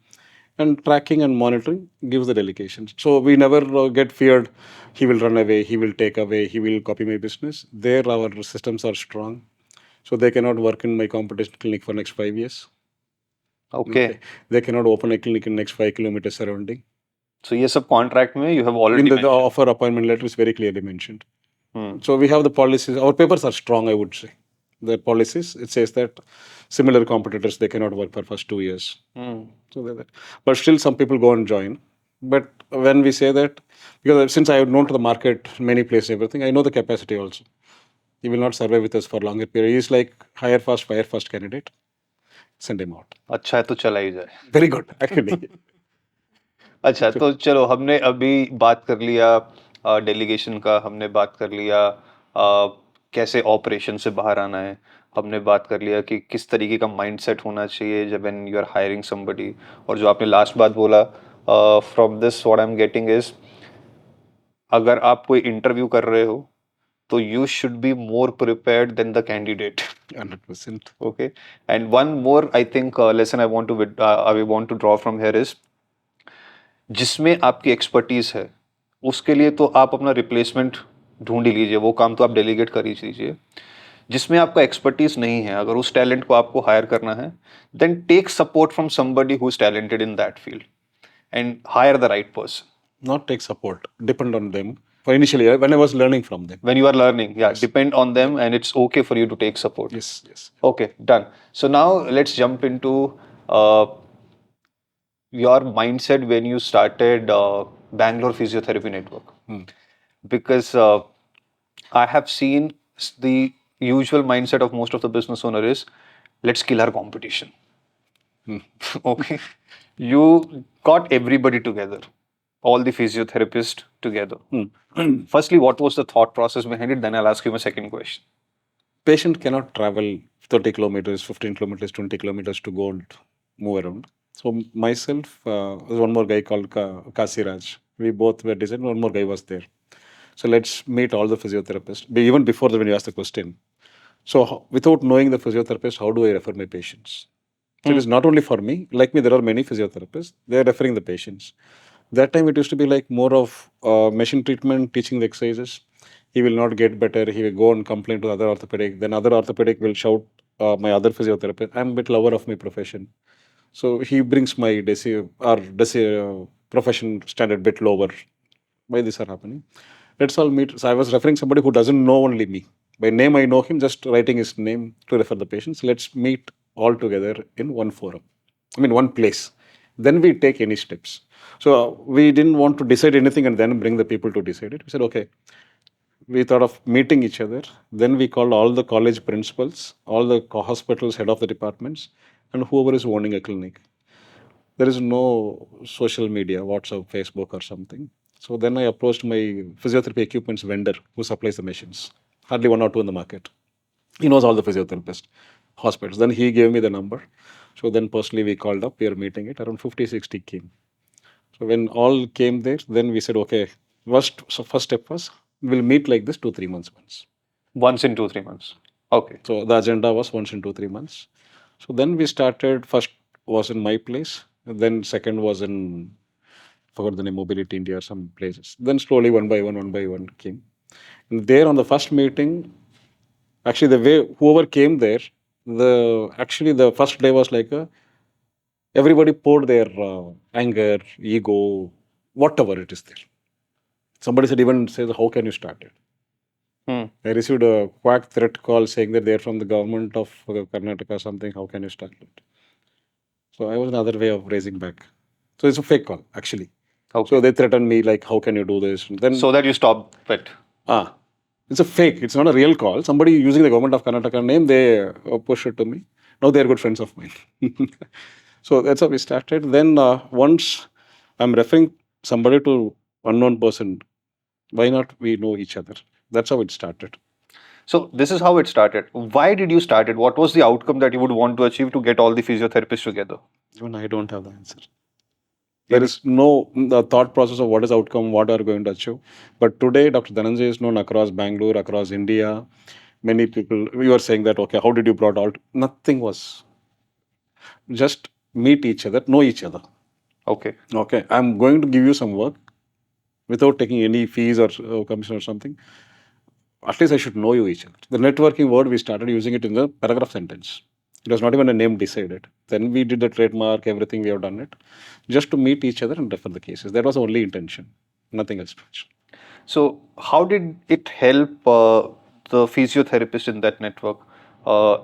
And tracking and monitoring gives the delegation. So we never get feared. He will run away. He will take away. He will copy my business. There, our systems are strong, so they cannot work in my competition clinic for next 5 years. Okay. They cannot open a clinic in next 5 kilometers surrounding. So ये सब contract में you have already In the mentioned. offer appointment letter is very clearly mentioned. So we have the policies. Our papers are strong, I would say. The policies, it says that similar competitors, they cannot work for first 2 years. So that. But still some people go and join. But when we say that, because since I have known to the market, many places, everything, I know the capacity also. He will not survive with us for longer period. He is like hire fast, fire fast candidate. Send him out. अच्छा है तो चला ही जाए. Very good, actually. अच्छा, तो चलो हमने अभी बात कर लिया डेलीगेशन का, हमने बात कर लिया कैसे ऑपरेशन से बाहर आना है, हमने बात कर लिया कि किस तरीके का माइंडसेट होना चाहिए जब when you are hiring somebody, और जो आपने लास्ट बात बोला, from this what I am getting is, अगर आप कोई इंटरव्यू कर रहे हो तो you should be more prepared than the candidate. 100%. Okay. And one more, I think, lesson I want to draw from here is, जिसमें आपकी एक्सपर्टीज है उसके लिए तो आप अपना रिप्लेसमेंट ढूंढ ही लीजिए, वो काम तो आप डेलीगेट कर ही लीजिए. जिसमें आपका एक्सपर्टीज नहीं है, अगर उस टैलेंट को आपको हायर करना है, then take support from somebody who is talented in that field and hire the right person. Not take support, depend on them. For initially, when I was learning from them. When you are learning, yeah, depend on them, and it's okay for you to take support. Yes, yes. Okay, done. So now let's jump into uh, your mindset when you started Bangalore Physiotherapy Network. Because I have seen the usual mindset of most of the business owner is, let's kill our competition. Okay. You got everybody together, all the physiotherapists together. Firstly, what was the thought process behind it? Then I'll ask you my second question. Patient cannot travel 30 kilometers, 15 kilometers, 20 kilometers to go and move around. So myself, there's one more guy called Kasiraj. We both were designed, one more guy was there. So let's meet all the physiotherapists. Even before that, when you asked the question. So without knowing the physiotherapist, how do I refer my patients? So it is not only for me. Like me, there are many physiotherapists. They are referring the patients. That time it used to be like more of machine treatment, teaching the exercises. He will not get better. He will go and complain to the other orthopedic. Then other orthopedic will shout my other physiotherapist. I'm a bit lover of my profession. So he brings my profession standard bit lower. Why this are happening? Let's all meet. So I was referring somebody who doesn't know only me. By name I know him, just writing his name to refer the patients. Let's meet all together in one forum. I mean one place. Then we take any steps. So we didn't want to decide anything and then bring the people to decide it. We said, okay, we thought of meeting each other. Then we called all the college principals, all the hospitals, head of the departments, and whoever is owning a clinic. There is no social media, WhatsApp, Facebook, or something. So then I approached my physiotherapy equipments vendor who supplies the machines. Hardly one or two in the market. He knows all the physiotherapists, hospitals. Then he gave me the number. So then personally we called up, we are meeting it. Around 50, 60 came. So when all came there, then we said, okay, first step was, we'll meet like this 2-3 months once. Once in 2-3 months. Okay. So the agenda was once in 2-3 months. So then we started, first was in my place, then second was in, forgot the name, Mobility India or some places. Then slowly one by one came. And there on the first meeting, actually the way whoever came there, the first day was like everybody poured their anger, ego, whatever it is there. Somebody said, even says, how can you start it? I received a quack threat call saying that they're from the government of Karnataka or something. How can you start it? So I was another way of raising back. So it's a fake call, actually. Okay. So they threatened me like, how can you do this? And then So that you stop it. It's a fake. It's not a real call. Somebody using the government of Karnataka name, they push it to me. Now they're good friends of mine. So that's how we started. Then once I'm referring somebody to unknown person, why not we know each other? That's how it started. So this is how it started. Why did you start it? What was the outcome that you would want to achieve to get all the physiotherapists together? Even I don't have the answer. There is no the thought process of what is outcome, what are going to achieve. But today, Dr. Dhananjay is known across Bangalore, across India. Many people, we were saying that, okay, how did you brought out? Nothing was. Just meet each other, know each other. Okay. Okay, I'm going to give you some work without taking any fees or commission or something. At least I should know you each other. The networking word, we started using it in the paragraph sentence. It was not even a name decided. Then we did the trademark, everything we have done it, just to meet each other and refer the cases. That was the only intention, nothing else. So how did it help the physiotherapist in that network?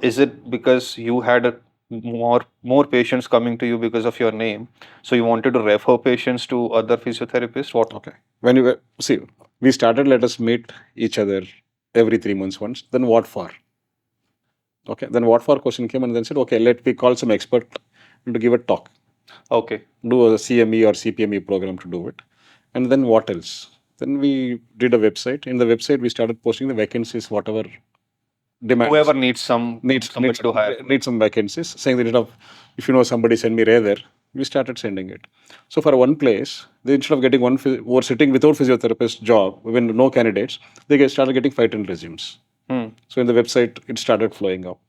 Is it because you had more patients coming to you because of your name. So you wanted to refer patients to other physiotherapists. What? Okay. When you see, we started, let us meet each other every 3 months once. Then what for? Okay. Then what for question came, and then said, okay, let me call some expert to give a talk, Okay. do a CME or CPME program to do it. And then what else? Then we did a website. In the website, we started posting the vacancies, whatever demands. Whoever needs somebody to hire. Needs some vacancies, saying that if you know somebody, send me rather. We started sending it. So for one place, they instead of getting or sitting without physiotherapist job, when no candidates, they started getting 5-10 resumes. So in the website, it started flowing up.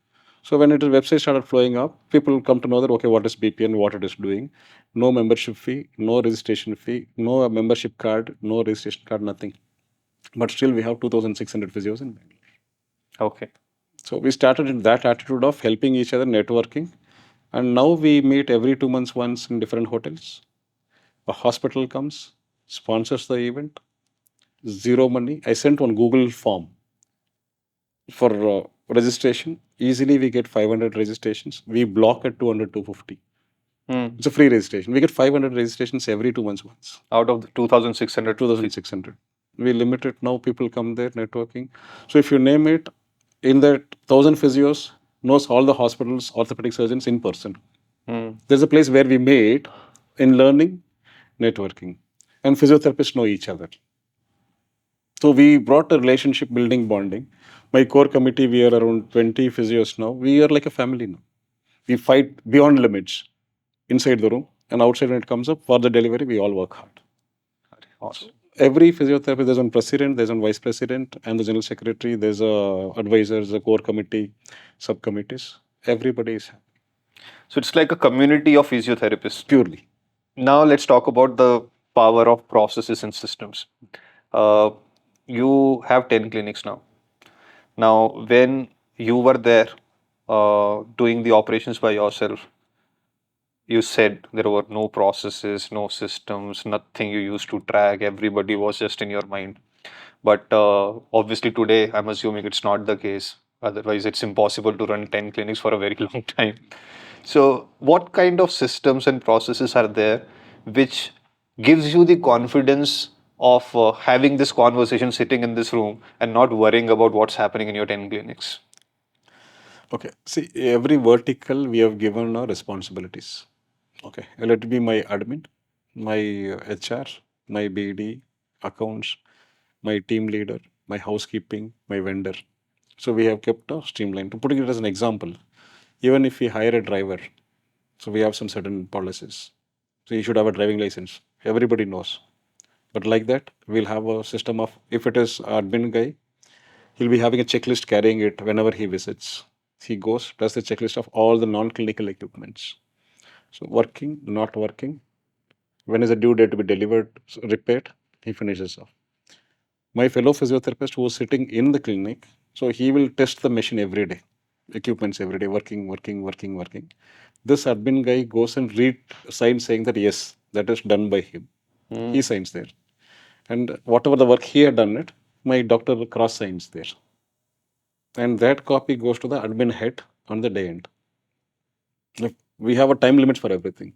So when the website started flowing up, people come to know that, okay, what is BPN, what it is doing. No membership fee, no registration fee, no membership card, no registration card, nothing. But still, we have 2,600 physios in Bangalore. Okay. So we started in that attitude of helping each other, networking. And now we meet every 2 months once in different hotels. A hospital comes, sponsors the event, zero money. I sent one Google form for registration. Easily we get 500 registrations. We block at 200, 250. It's a free registration. We get 500 registrations every 2 months once. Out of the 2,600. 2,600. We limit it now. People come there networking. So if you name it, in that 1,000 physios knows all the hospitals, orthopedic surgeons in person. There's a place where we meet in learning, networking, and physiotherapists know each other. So we brought a relationship building bonding. My core committee, we are around 20 physios now. We are like a family now. We fight beyond limits inside the room, and outside when it comes up for the delivery, we all work hard. Awesome. Every physiotherapist, there's one president, there's one vice president, and the general secretary, there's a advisors, a core committee, subcommittees. Everybody is happy. So it's like a community of physiotherapists. Purely. Now let's talk about the power of processes and systems. You have 10 clinics now. Now, when you were there doing the operations by yourself, you said there were no processes, no systems, nothing you used to track. Everybody was just in your mind. But obviously, today, I'm assuming it's not the case. Otherwise, it's impossible to run 10 clinics for a very long time. So, what kind of systems and processes are there which gives you the confidence of having this conversation sitting in this room and not worrying about what's happening in your 10 clinics? Okay. See, every vertical we have given our responsibilities. Okay. Let it be my admin, my HR, my BD, accounts, my team leader, my housekeeping, my vendor. So we have kept a streamline. To put it as an example, even if we hire a driver, so we have some certain policies. So you should have a driving license. Everybody knows. But like that, we'll have a system of, if it is admin guy, he'll be having a checklist carrying it whenever he visits. He goes, does the checklist of all the non-clinical equipments. So working, not working. When is the due date to be delivered, repaired, he finishes off. My fellow physiotherapist who was sitting in the clinic, so he will test the machine every day, equipments every day, working. This admin guy goes and signs saying that yes, that is done by him. He signs there. And whatever the work he had done it, my doctor cross signs there. And that copy goes to the admin head on the day end. We have a time limit for everything.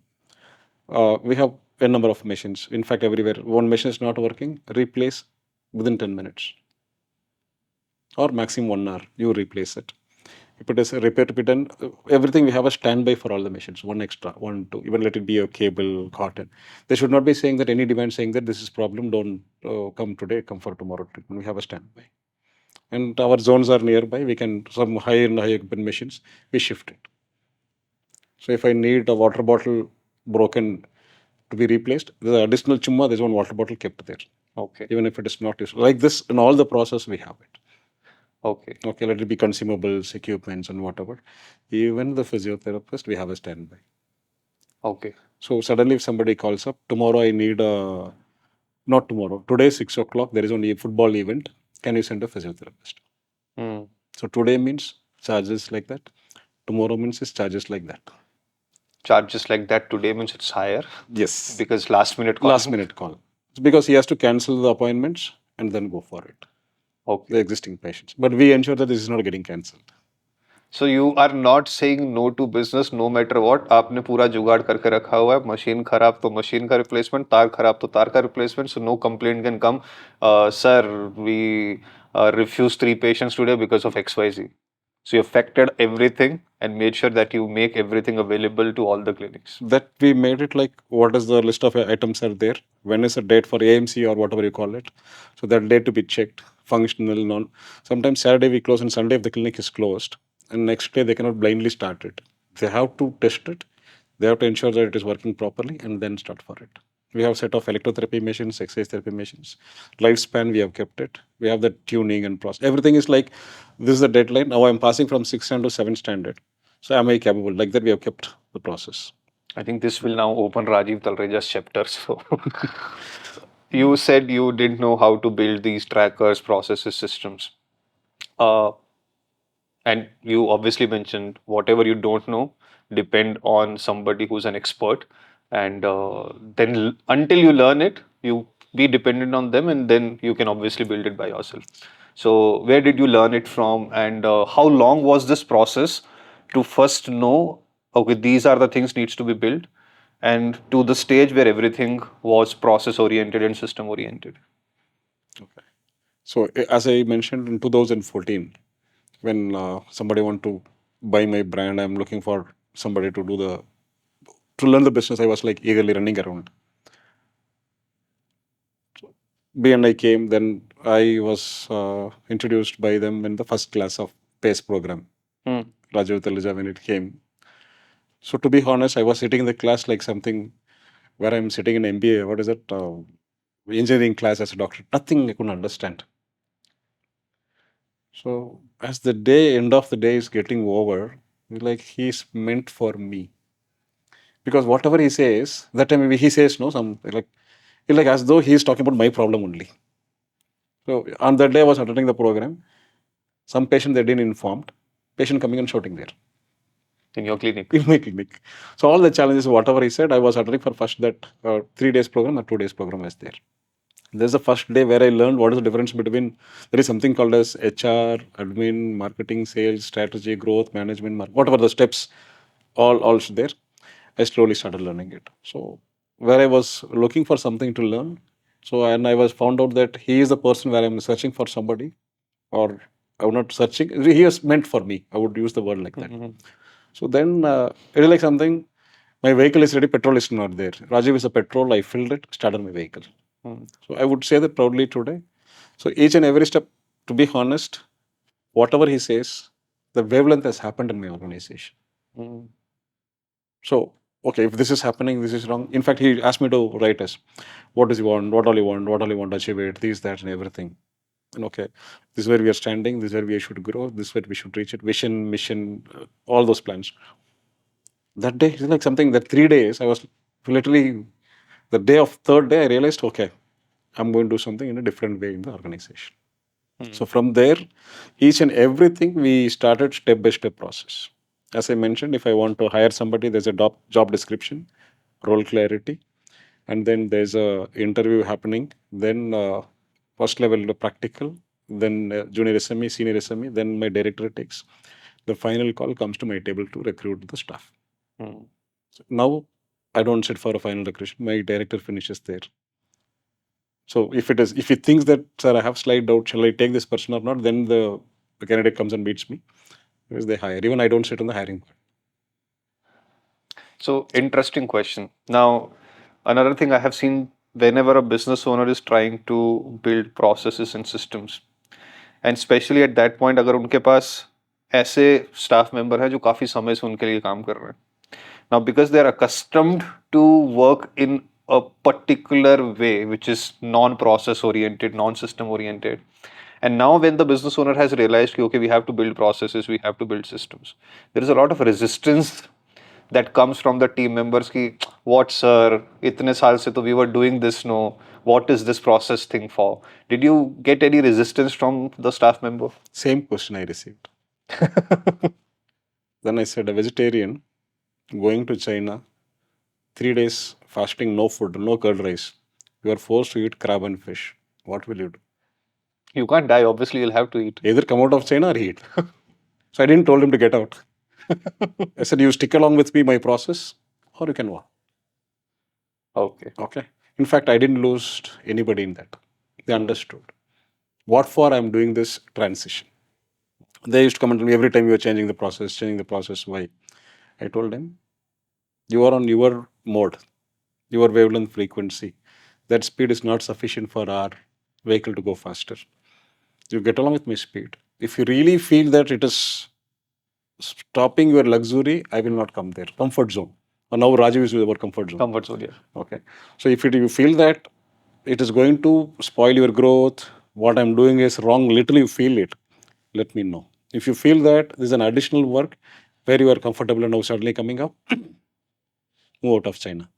We have a number of machines. In fact, everywhere, one machine is not working, replace within 10 minutes. Or maximum 1 hour, you replace it. If it is a repair to be done, everything we have a standby for all the machines, one extra, one, two, even let it be a cable, cotton. They should not be saying that any demand saying that this is problem, don't come today, come for tomorrow treatment. We have a standby. And our zones are nearby, we can, some high and high equipment machines, we shift it. So if I need a water bottle broken to be replaced, there's additional chumma, there's one water bottle kept there. Okay. Even if it is not used. Like this, in all the process, we have it. Okay. Okay, let it be consumables, equipments, and whatever. Even the physiotherapist, we have a standby. Okay. So suddenly, if somebody calls up, tomorrow I need a, not tomorrow, today 6 o'clock, there is only a football event. Can you send a physiotherapist? So today means charges like that. Tomorrow means it's charges like that. Charges like that today means it's higher? Yes. Because last minute call. Last minute call. It's because he has to cancel the appointments and then go for it. Okay. The existing patients. But we ensure that this is not getting cancelled. So you are not saying no to business no matter what. आपने पूरा जुगाड़ करके रखा हुआ है. Machine खराब तो machine का रिप्लेसमेंट, तार खराब तो तार का replacement. So no complaint can come. Sir, we refused 3 patients today because of XYZ. So you affected everything and made sure that you make everything available to all the clinics. That we made it like what is the list of items are there, when is the date for AMC or whatever you call it, so that date to be checked, functional, non. Sometimes Saturday we close and Sunday if the clinic is closed, and next day they cannot blindly start it. They have to test it, they have to ensure that it is working properly and then start for it. We have set of electrotherapy machines, exercise therapy machines. Lifespan, we have kept it. We have the tuning and process. Everything is like, this is the deadline. Now I'm passing from 6th standard to 7th standard. So am I capable? Like that, we have kept the process. I think this will now open Rajiv Talreja's chapter. So you said you didn't know how to build these trackers, processes, systems. And you obviously mentioned whatever you don't know, depend on somebody who's an expert. And then until you learn it, you be dependent on them, and then you can obviously build it by yourself. So where did you learn it from, and how long was this process to first know, okay, these are the things needs to be built, and to the stage where everything was process oriented and system oriented? Okay. So as I mentioned in 2014, when somebody want to buy my brand, I'm looking for somebody to do to learn the business. I was like eagerly running around. B&I came, then I was introduced by them in the first class of PACE program, Rajiv Talija, when it came. So to be honest, I was sitting in the class like something where I'm sitting in MBA, what is it, engineering class as a doctor. Nothing I couldn't understand. So as the end of the day is getting over, like he's meant for me. Because whatever he says, that time maybe he says no, some like as though he's talking about my problem only. So on that day I was attending the program. Some patient they didn't informed. Patient coming and shouting there. In your clinic? In my clinic. So all the challenges, whatever he said, I was attending for first that 3 days program or 2 days program was there. There's the first day where I learned what is the difference between, there is something called as HR, admin, marketing, sales, strategy, growth, management, whatever the steps, all there. I slowly started learning it. So where I was looking for something to learn, so and I was found out that he is the person where I'm searching for somebody, or I'm not searching. He is meant for me. I would use the word like that. So then it is like something. My vehicle is ready. Petrol is not there. Rajiv is a petrol. I filled it. Started my vehicle. So I would say that proudly today. So each and every step, to be honest, whatever he says, the wavelength has happened in my organization. So, okay, if this is happening, this is wrong. In fact, he asked me to write as what does he want, what all he want, what all he want to achieve it, this, that, and everything. And okay, this is where we are standing, this is where we should grow, this is where we should reach it, vision, mission, all those plans. That day, it's like something that 3 days, I was literally, the day of third day, I realized, okay, I'm going to do something in a different way in the organization. So from there, each and everything we started step by step process. As I mentioned, if I want to hire somebody, there's a job description, role clarity, and then there's a interview happening. Then first level the practical, then junior SME, senior SME, then my director takes. The final call comes to my table to recruit the staff. So now I don't sit for a final recruitment. My director finishes there. So if he thinks that, sir, I have slight doubt, shall I take this person or not? Then the candidate comes and meets me because they hire. Even I don't sit on the hiring part. So interesting question. Now, another thing I have seen whenever a business owner is trying to build processes and systems, and especially at that point, अगर उनके पास ऐसे staff member है जो काफी समय से उनके लिए काम कर रहे हैं. Now, because they are accustomed to work in a particular way, which is non-process oriented, non-system oriented, and now when the business owner has realized, okay, we have to build processes, we have to build systems, there is a lot of resistance that comes from the team members ki, what sir, itne saal se to we were doing this, no, what is this process thing for? Did you get any resistance from the staff member? Same question I received. Then I said, a vegetarian going to China, 3 days fasting, no food, no curd rice. You are forced to eat crab and fish. What will you do? You can't die, obviously you'll have to eat. Either come out of China or eat. So I didn't tell him to get out. I said, you stick along with me, my process, or you can walk. Okay. Okay. In fact, I didn't lose anybody in that. They understood what for I'm doing this transition. They used to come and tell me every time you are changing the process, changing the process. Why? I told them, you are on your mode, your wavelength frequency. That speed is not sufficient for our vehicle to go faster. You get along with my speed. If you really feel that it is stopping your luxury, I will not come there. Comfort zone. And now Rajiv is about comfort zone. Comfort zone, yeah. Okay. So if you feel that it is going to spoil your growth, what I'm doing is wrong, literally you feel it, let me know. If you feel that there's an additional work where you are comfortable and now suddenly coming up, move out of China.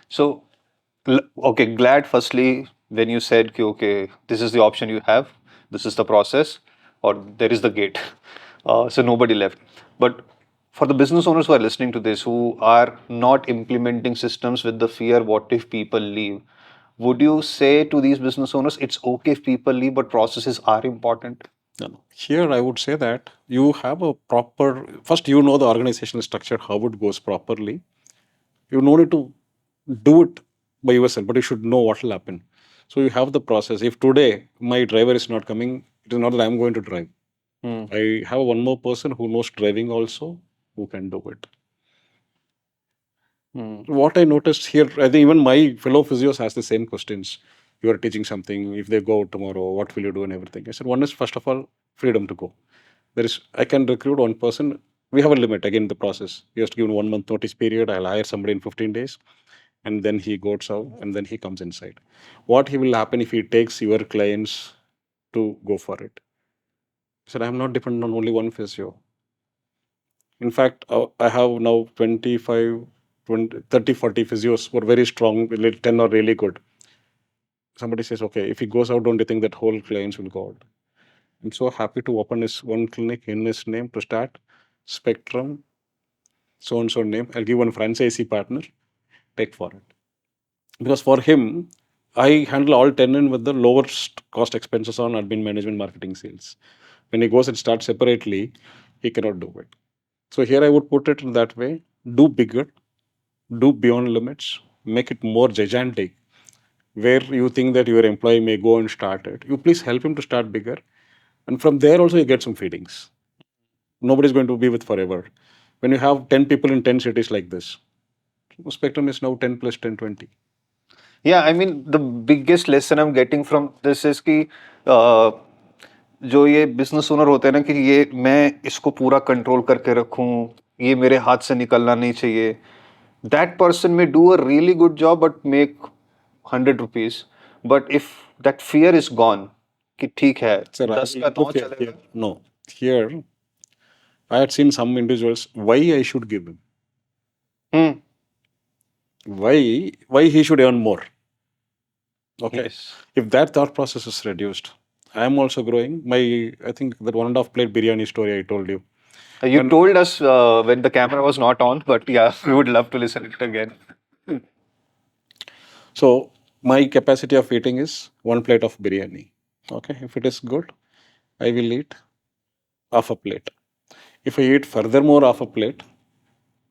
So, okay, glad firstly when you said, कि, okay, this is the option you have, this is the process, or there is the gate. So nobody left. But for the business owners who are listening to this, who are not implementing systems with the fear, what if people leave? Would you say to these business owners, it's okay if people leave, but processes are important? No, no. Here I would say that you have a proper, first you know the organizational structure, how it goes properly. You no need to do it by yourself, but you should know what will happen. So you have the process. If today my driver is not coming, it is not that I'm going to drive. I have one more person who knows driving also, who can do it. What I noticed here, I think even my fellow physios has the same questions. You are teaching something, if they go out tomorrow, what will you do and everything? I said, one is first of all, freedom to go. There is, I can recruit one person. We have a limit, again, the process. You have to give 1 month notice period. I'll hire somebody in 15 days. And then he goes out and then he comes inside. What he will happen if he takes your clients to go for it? I said, I'm not dependent on only one physio. In fact, I have now 25, 20, 30, 40 physios who are very strong, 10 are really good. Somebody says, okay, if he goes out, don't you think that whole clients will go out? I'm so happy to open his one clinic in his name to start. Spectrum, so and so name. I'll give one franchisee partner, take for it. Because for him, I handle all 10 in with the lowest cost expenses on admin, management, marketing, sales. When he goes and starts separately, he cannot do it. So here I would put it in that way: do bigger, do beyond limits, make it more gigantic. Where you think that your employee may go and start it, you please help him to start bigger, and from there also you get some feedings. Nobody's going to be with forever. When you have 10 people in 10 cities like this, Spectrum is now 10 plus 10, 20. Yeah, I mean, the biggest lesson I'm getting from this is कि जो ये business owner होते हैं ना कि ये मैं इसको पूरा कंट्रोल करके रखूं, ये मेरे हाथ से निकलना नहीं चाहिए. That person may do a really good job but make 100 rupees. But if that fear is gone, कि ठीक है, Sir, 10 का 9 चलेगा. no. Here, I had seen some individuals, why I should give him? Why he should earn more? Okay. Yes. If that thought process is reduced, I am also growing. I think that 1.5 plate biryani story I told you. You told us when the camera was not on, but yeah, we would love to listen it again. So my capacity of eating is 1 plate of biryani. Okay. If it is good, I will eat half a plate. If I eat furthermore half a plate,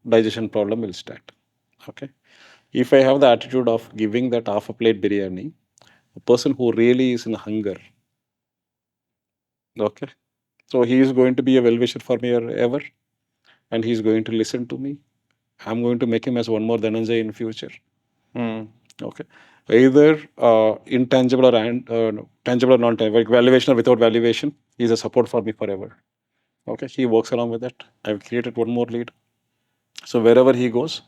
digestion problem will start. Okay. If I have the attitude of giving that half a plate biryani, a person who really is in hunger, okay, so he is going to be a well-wisher for me ever, and he is going to listen to me. I'm going to make him as one more Dhananjay in future. Okay. Either intangible or tangible or non-tangible, like valuation or without valuation, he's a support for me forever. Okay. He works along with that. I've created one more lead. So wherever he goes,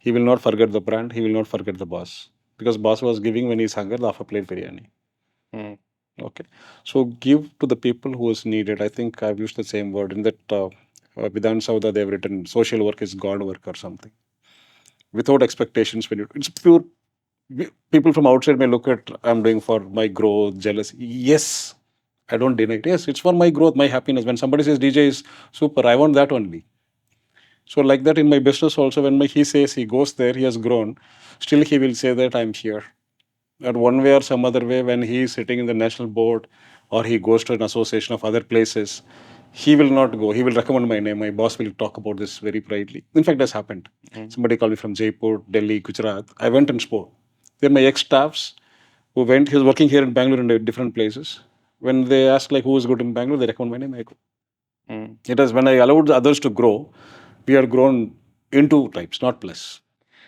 he will not forget the brand. He will not forget the boss. Because boss was giving when he's hunger the half a plate biryani. Okay. So give to the people who is needed. I think I've used the same word in that Vidhan Sauda, they've written social work is God work or something. Without expectations, when it's pure. People from outside may look at I'm doing for my growth, jealousy. Yes, I don't deny it. Yes, it's for my growth, my happiness. When somebody says DJ is super, I want that only. So like that in my business also, when he says he goes there, he has grown, still he will say that I'm here. And one way or some other way, when he is sitting in the national board or he goes to an association of other places, he will not go. He will recommend my name. My boss will talk about this very proudly. In fact, that's happened. Somebody called me from Jaipur, Delhi, Gujarat. I went and spoke. They're my ex-staffs who went. He was working here in Bangalore in different places. When they asked like who is good in Bangalore, they recommend my name. I go. It is when I allowed others to grow, we are grown into types, not plus.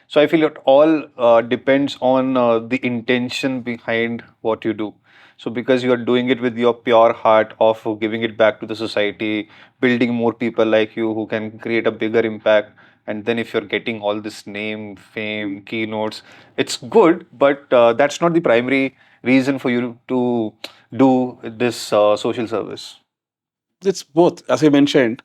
So I feel it all depends on the intention behind what you do. So because you are doing it with your pure heart of giving it back to the society, building more people like you who can create a bigger impact, and then if you're getting all this name, fame, keynotes, it's good, but that's not the primary reason for you to do this social service. It's both. As I mentioned,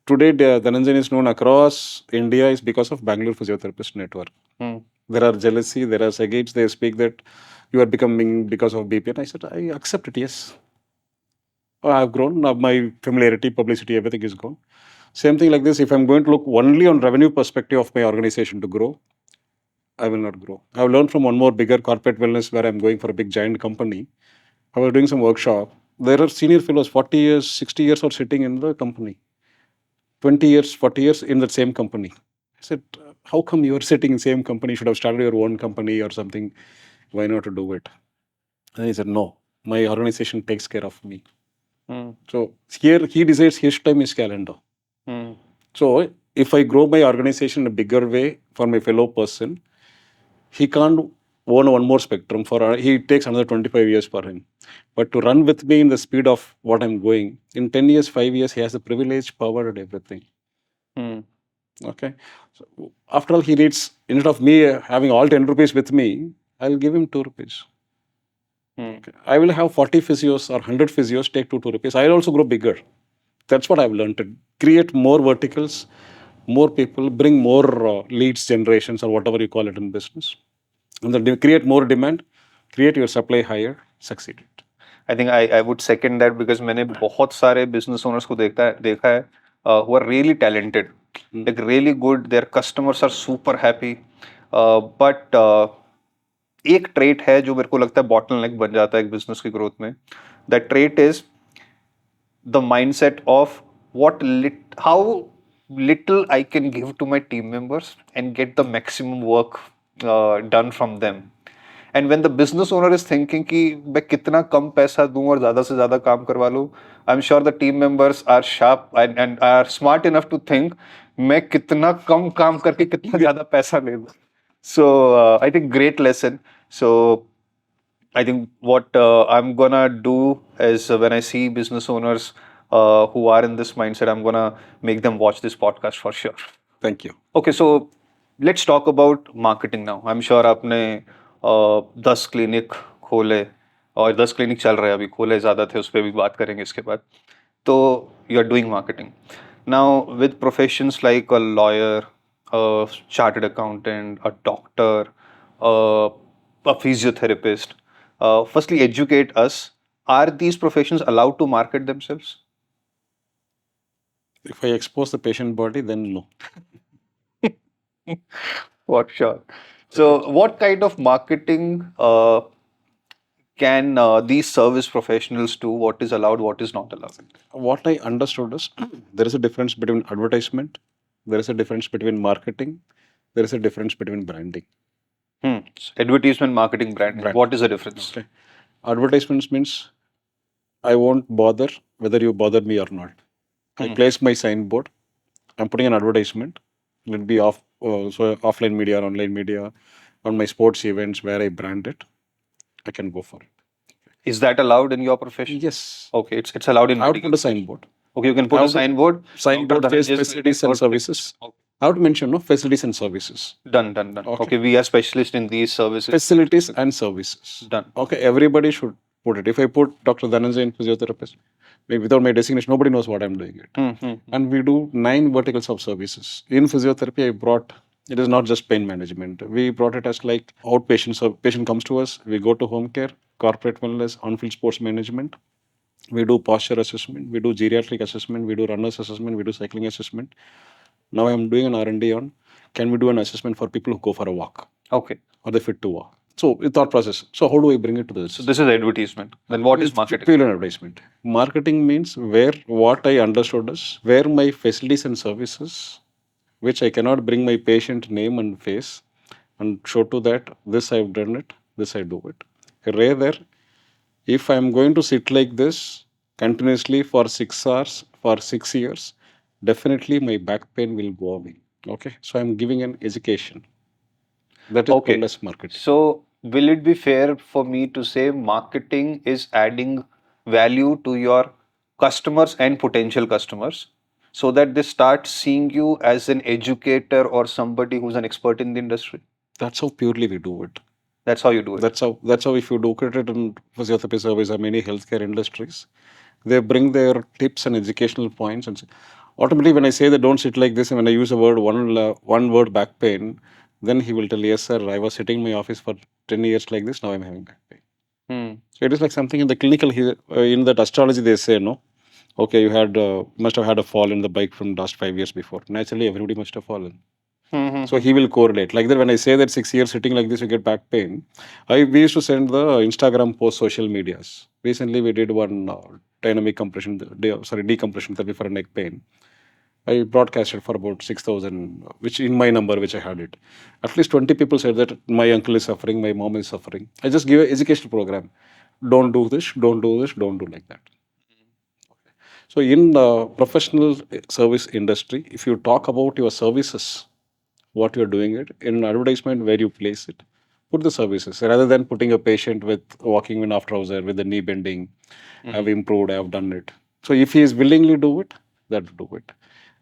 today Dhananjay is known across India is because of Bangalore Physiotherapist Network. There are jealousy, there are agates, they speak that you are becoming because of BP. And I said, I accept it, yes. I have grown, now my familiarity, publicity, everything is gone. Same thing like this, if I'm going to look only on revenue perspective of my organization to grow, I will not grow. I've learned from one more bigger corporate wellness where I'm going for a big giant company. I was doing some workshop. There are senior fellows, 40 years, 60 years are sitting in the company. 20 years, 40 years in the same company. I said, how come you are sitting in the same company? You should have started your own company or something. Why not to do it? And he said, no, my organization takes care of me. So here he decides his time is calendar. So if I grow my organization in a bigger way for my fellow person, he can't own one more spectrum for he takes another 25 years for him. But to run with me in the speed of what I'm going, in 10 years, 5 years, he has the privilege, power, and everything. Okay. So after all, he needs, instead of me having all 10 rupees with me, I'll give him 2 rupees. Okay. I will have 40 physios or 100 physios, take 2 rupees. I'll also grow bigger. That's what I've learned to create more verticals, more people, bring more leads generations or whatever you call it in business. And then create more demand, create your supply higher, succeed it. I think I would second that because मैंने बहुत सारे business owners को देखा है who are really talented, like really good. Their customers are super happy, but एक trait है जो मेरे को लगता है bottleneck बन जाता है एक business की growth में. That trait is the mindset of how little I can give to my team members and get the maximum work done from them. And when the business owner is thinking कि मैं कितना कम पैसा दूं और ज़्यादा से ज़्यादा काम करवा लूं, I'm sure the team members are sharp and are smart enough to think मैं कितना कम काम करके कितना ज़्यादा पैसा ले लूं. So I think great lesson. So I think what I'm gonna do is when I see business owners who are in this mindset, I'm gonna make them watch this podcast for sure. Thank you. Okay, so let's talk about marketing now. I'm sure आपने 10 clinic खोले और 10 clinic चल रहे हैं अभी, खोले ज़्यादा थे, उस पर भी बात करेंगे इसके बाद. तो you are doing marketing now with professions like a lawyer, a chartered accountant, a doctor, a physiotherapist. Firstly, educate us. Are these professions allowed to market themselves? If I expose the patient body, then no. What sure. So, what kind of marketing can these service professionals do? What is allowed, what is not allowed? What I understood is there is a difference between advertisement, there is a difference between marketing, there is a difference between branding. So advertisement, marketing, branding. What is the difference? Okay. Advertisements means I won't bother whether you bother me or not. I place my signboard. I'm putting an advertisement. Let be off, so offline media or online media, on my sports events where I brand it. I can go for it. Is that allowed in your profession? Yes. Okay, it's allowed in. I would put a signboard. Okay, you can put a signboard. Signboard says facilities and services. Okay. I would mention no facilities and services. Done. Okay, we are specialists in these services. Facilities and services. Done. Okay, everybody should put it. If I put Dr. Dhananjay in physiotherapist, without my designation, nobody knows what I'm doing it. And we do 9 verticals of services. In physiotherapy, I brought, it is not just pain management. We brought it as like outpatient. So patient comes to us, we go to home care, corporate wellness, on-field sports management. We do posture assessment, we do geriatric assessment, we do runners assessment, we do cycling assessment. Now I'm doing an R&D on, can we do an assessment for people who go for a walk? Okay. Or they fit to walk? So thought process. So how do I bring it to this? So this is advertisement. Then what is It's marketing? pure advertisement. Marketing means where what I understood is where my facilities and services, which I cannot bring my patient name and face and show to that this I've done it, this I do it. Rather, if I'm going to sit like this continuously for 6 hours, for 6 years, definitely my back pain will go away. Okay, so I'm giving an education. That is Okay. less marketing. So will it be fair for me to say marketing is adding value to your customers and potential customers so that they start seeing you as an educator or somebody who's an expert in the industry? That's how purely we do it. That's how you do it. That's how if you look at it in physiotherapy service or many healthcare industries, they bring their tips and educational points and say, automatically when I say that don't sit like this and when I use a word one word back pain, then he will tell, yes sir, I was sitting in my office for 10 years like this, now I'm having back pain. So it is like something in the clinical in that astrology they say no. Okay, you had must have had a fall in the bike from last 5 years before. Naturally, everybody must have fallen. So he will correlate. Like that, when I say that 6 years sitting like this, you get back pain. We used to send the Instagram post social medias. Recently, we did one dynamic compression, decompression therapy for neck pain. I broadcasted for about 6,000, which in my number, which I had it. At least 20 people said that my uncle is suffering, my mom is suffering. I just give an educational program. Don't do this, don't do this, don't do like that. So in professional service industry, if you talk about your services, what you're doing it in an advertisement where you place it, put the services rather than putting a patient with walking in after trouser with the knee bending. I've improved, I've done it. So if he is willingly do it, that do it.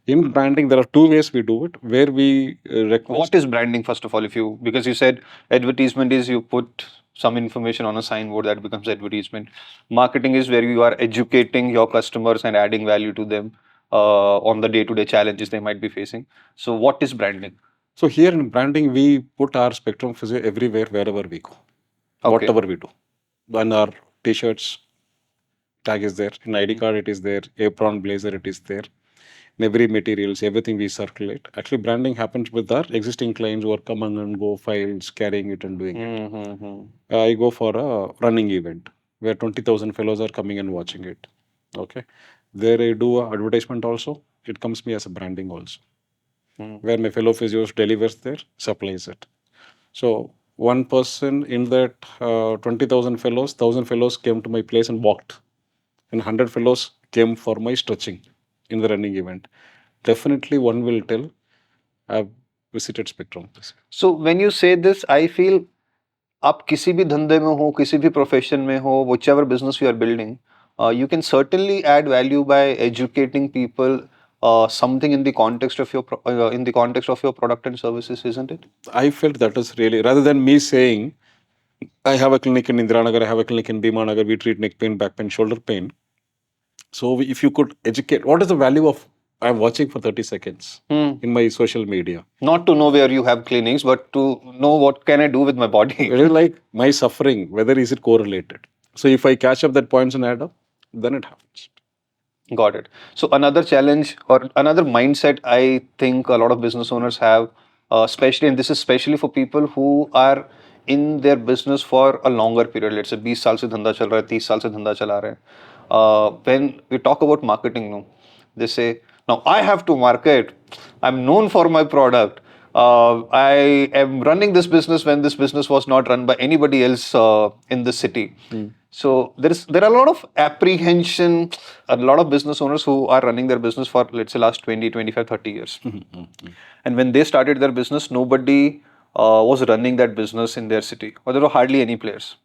In branding, there are two ways we do it. Where we request. What is branding, first of all? Because you said advertisement is you put some information on a signboard that becomes advertisement. Marketing is where you are educating your customers and adding value to them on the day-to-day challenges they might be facing. So what is branding? So here in branding, we put our spectrum physio everywhere, wherever we go, whatever we do. On our t-shirts, tag is there. In ID card, it is there. Apron, blazer, it is there. In every materials, everything we circulate. Actually, branding happens with our existing clients who are coming and go files, carrying it and doing it. I go for a running event where 20,000 fellows are coming and watching it. Okay. There I do a advertisement also. It comes me as a branding also. Where my fellow physios delivers there, supplies it. So one person in that 20,000 fellows, 1,000 fellows came to my place and walked. And 100 fellows came for my stretching in the running event. Definitely one will tell, I've visited Spectrum. So when you say this, I feel आप किसी भी धंधे में हो, किसी भी profession में हो, whichever business you are building, you can certainly add value by educating people something in the context of your product and services, isn't it? I felt that was really, rather than me saying, I have a clinic in Indiranagar, I have a clinic in Bhimanagar, we treat neck pain, back pain, shoulder pain. So if you could educate, what is the value of I'm watching for 30 seconds in my social media? Not to know where you have clinics, but to know what can I do with my body. It is like my suffering, whether is it correlated. So if I catch up that points and add up, then it happens. Got it. So another challenge or another mindset I think a lot of business owners have, especially, and this is especially for people who are in their business for a longer period. Let's say 20 साल से धंधा चल रहा है, 30 साल से धंधा चला रहे हैं. When we talk about marketing, no, they say, now I have to market. I'm known for my product. I am running this business when this business was not run by anybody else in the city. So there are a lot of apprehension, a lot of business owners who are running their business for, let's say, last 20, 25, 30 years. And when they started their business, nobody was running that business in their city, or there were hardly any players.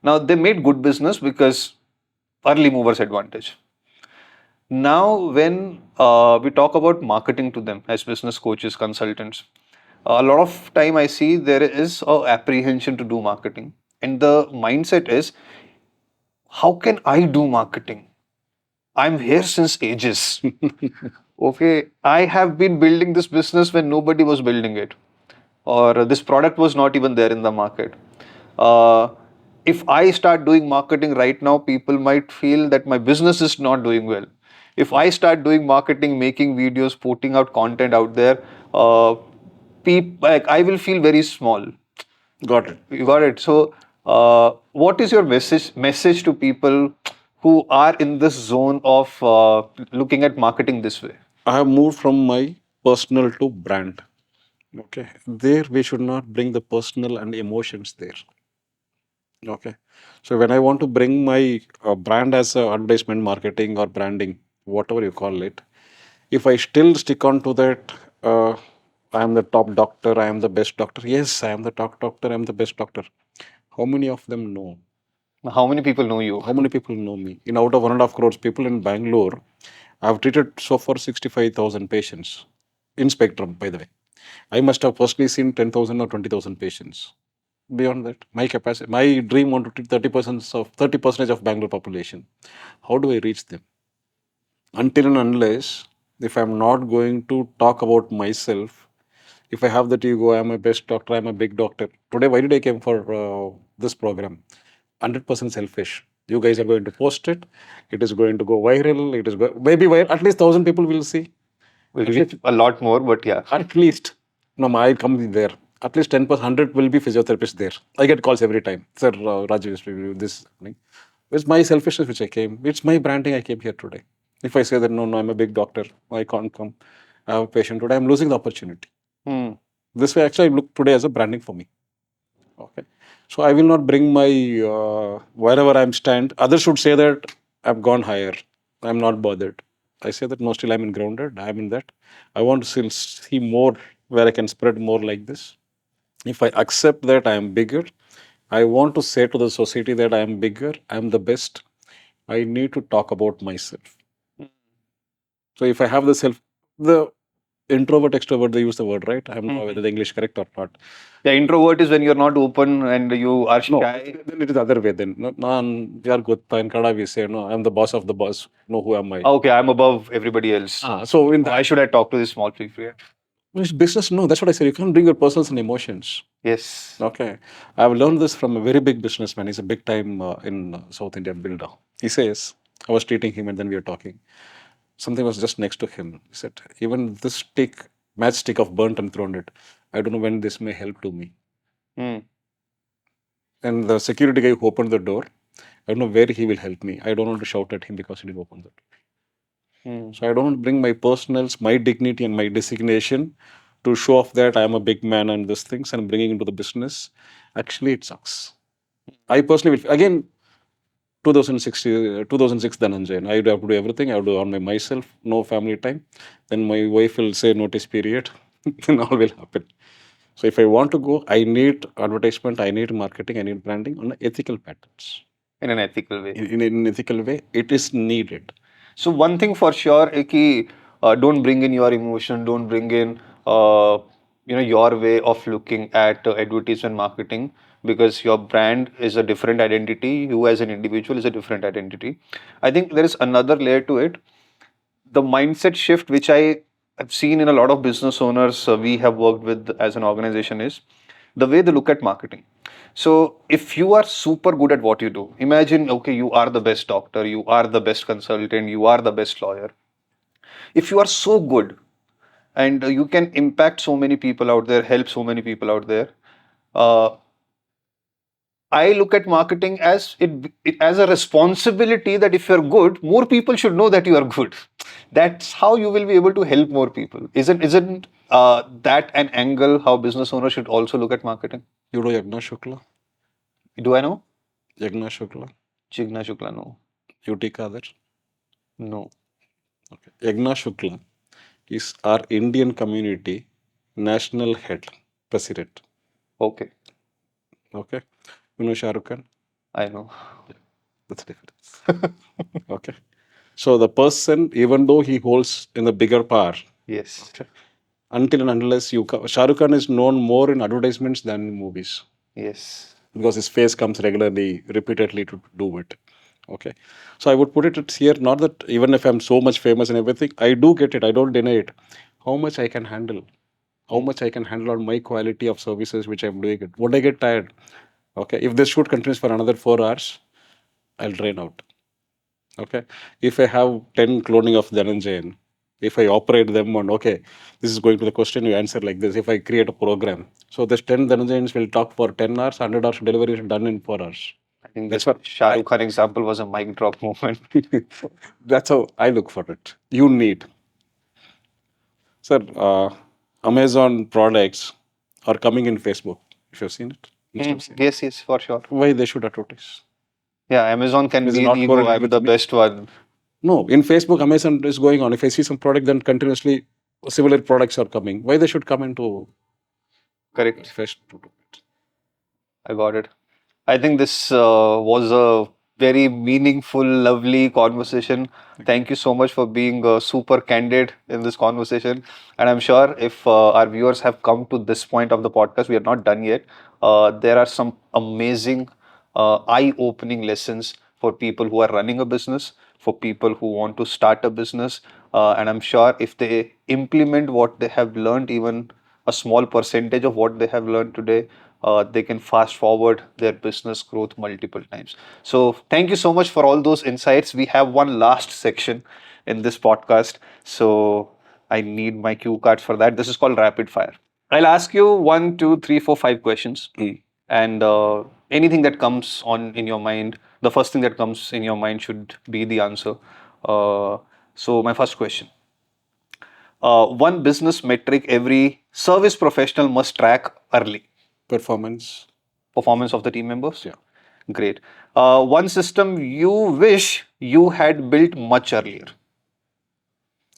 Now they made good business because early movers advantage. Now when we talk about marketing to them as business coaches, consultants, a lot of time I see there is a apprehension to do marketing, and the mindset is, how can I do marketing? I'm here since ages. Okay, I have been building this business when nobody was building it, or this product was not even there in the market. If I start doing marketing right now, people might feel that my business is not doing well. If I start doing marketing, making videos, putting out content out there, I will feel very small. Got it. You got it. So, what is your message to people who are in this zone of looking at marketing this way? I have moved from my personal to brand. Okay. There we should not bring the personal and emotions there. Okay. So when I want to bring my brand as a advertisement marketing or branding, whatever you call it, if I still stick on to that, I am the top doctor, I am the best doctor. Yes, I am the top doctor, I am the best doctor. How many of them know? How many people know you? How many people know me? In out of 1.5 crores people in Bangalore, I've treated so far 65,000 patients in Spectrum, by the way. I must have personally seen 10,000 or 20,000 patients. Beyond that, my capacity, my dream want to treat 30% of Bangalore population. How do I reach them? Until and unless if I'm not going to talk about myself, if I have that ego, I'm a best doctor, I'm a big doctor. Today, why did I came for this program? 100% selfish. You guys are going to post it. It is going to go viral. It is maybe at least 1,000 people will see. We'll get a lot more, but yeah. At least, no, I come there. At least 10%, 100 will be physiotherapists there. I get calls every time. Sir, Rajesh, this happening. It's my selfishness which I came. It's my branding I came here today. If I say that, no, I'm a big doctor, I can't come. I have a patient today, I'm losing the opportunity. Hmm. This way, actually, I look today as a branding for me. Okay. So I will not bring my, wherever I'm stand, others should say that I've gone higher. I'm not bothered. I say that no, still I'm in grounded. I'm in that. I want to still see more where I can spread more like this. If I accept that I am bigger, I want to say to the society that I am bigger, I am the best. I need to talk about myself. So if I have the introvert, extrovert, they use the word, right? I don't know whether the English correct or not. The introvert is when you're not open and you are No, shy. then it is the other way then. No, we are good. In Kannada we say, no, I'm the boss of the boss. No, who am I? Okay, I'm above everybody else. So in Why that should I talk to these small people? it's business, no, that's what I said. You can't bring your personals and emotions. Yes. Okay. I've learned this from a very big businessman. He's a big time in South India builder. He says, I was treating him and then we were talking. Something was just next to him. He said, even this matchstick of burnt and thrown it, I don't know when this may help to me. Hmm. And the security guy who opened the door, I don't know where he will help me. I don't want to shout at him because he didn't open the door. So I don't bring my personals, my dignity and my designation to show off that I am a big man and these things and bringing into the business. Actually, it sucks. I personally will, again, 2006 Dhananjay. I have to do everything. I have to do on myself, no family time. Then my wife will say notice period. Then all will happen. So if I want to go, I need advertisement, I need marketing, I need branding on ethical patterns. In an ethical way. In an ethical way, it is needed. So one thing for sure is कि don't bring in your emotion, don't bring in your way of looking at advertisement marketing, because your brand is a different identity. You as an individual is a different identity. I think there is another layer to it. The mindset shift which I have seen in a lot of business owners we have worked with as an organization is the way they look at marketing. So if you are super good at what you do, imagine, okay, you are the best doctor, you are the best consultant, you are the best lawyer. If you are so good and you can impact so many people out there, help so many people out there, uh, I look at marketing as it as a responsibility that if you're good, more people should know that you are good. That's how you will be able to help more people. Isn't that an angle how business owners should also look at marketing? You know Yagna Shukla? Do I know? Yagna Shukla? Chigna Shukla, no. UT Kader? No. Okay. Yagna Shukla is our Indian community national head, president. Okay. Okay. You know Shah Rukh Khan? I know. That's the difference. Okay. So the person, even though he holds in the bigger power, Yes. okay, until and unless Shah Rukh Khan is known more in advertisements than in movies Yes. because his face comes regularly, repeatedly to do it. Okay. So I would put it here, not that even if I'm so much famous and everything, I do get it, I don't deny it. How much I can handle, how much I can handle on my quality of services which I'm doing it. Would I get tired? Okay. If this shoot continues for another 4 hours, I'll drain out. Okay. If I have 10 cloning of Dhananjay, If I operate them on, okay, this is going to the question, you answer like this. If I create a program, so this 10 Dhananjayans will talk for 10 hours, 100 hours delivery is done in 4 hours. I think That's this what Shah I, Rukh Khan example was a mic drop moment. that's how I look for it. You need. Sir, Amazon products are coming in Facebook. If you've seen it, must have seen it. Yes, yes, for sure. Why they should advertise? Yeah, Amazon can Is it be not the ego. correlated I'm with the me? best one. No, in Facebook, Amazon is going on. If I see some product, then continuously similar products are coming. Why they should come into Correct. Facebook? I got it. I think this was a very meaningful, lovely conversation. Thank you so much for being super candid in this conversation. And I'm sure if our viewers have come to this point of the podcast, we are not done yet. There are some amazing, eye-opening lessons for people who are running a business, for people who want to start a business. And I'm sure if they implement what they have learned, even a small percentage of what they have learned today, they can fast forward their business growth multiple times. So, thank you so much for all those insights. We have one last section in this podcast. So, I need my cue cards for that. This is called rapid fire. I'll ask you 1, 2, 3, 4, 5 questions, and anything that comes on in your mind, the first thing that comes in your mind should be the answer. So, my first question. One business metric every service professional must track early. Performance. Performance of the team members? Yeah. Great. One system you wish you had built much earlier.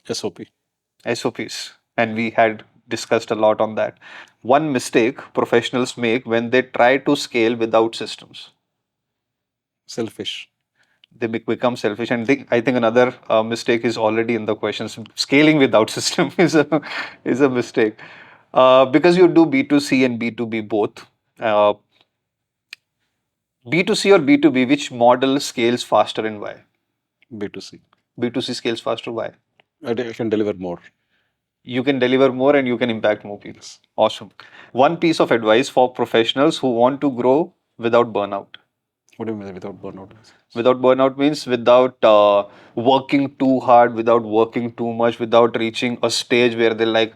SOP. SOPs. And we had discussed a lot on that. One mistake professionals make when they try to scale without systems. Selfish. They become selfish. And I think another mistake is already in the questions. Scaling without system is a mistake. Because you do B2C and B2B both. B2C or B2B, which model scales faster and why? B2C. B2C scales faster, why? I can deliver more. You can deliver more and you can impact more people. Awesome. One piece of advice for professionals who want to grow without burnout. What do you mean without burnout? Without burnout means without working too hard, without working too much, without reaching a stage where they're like,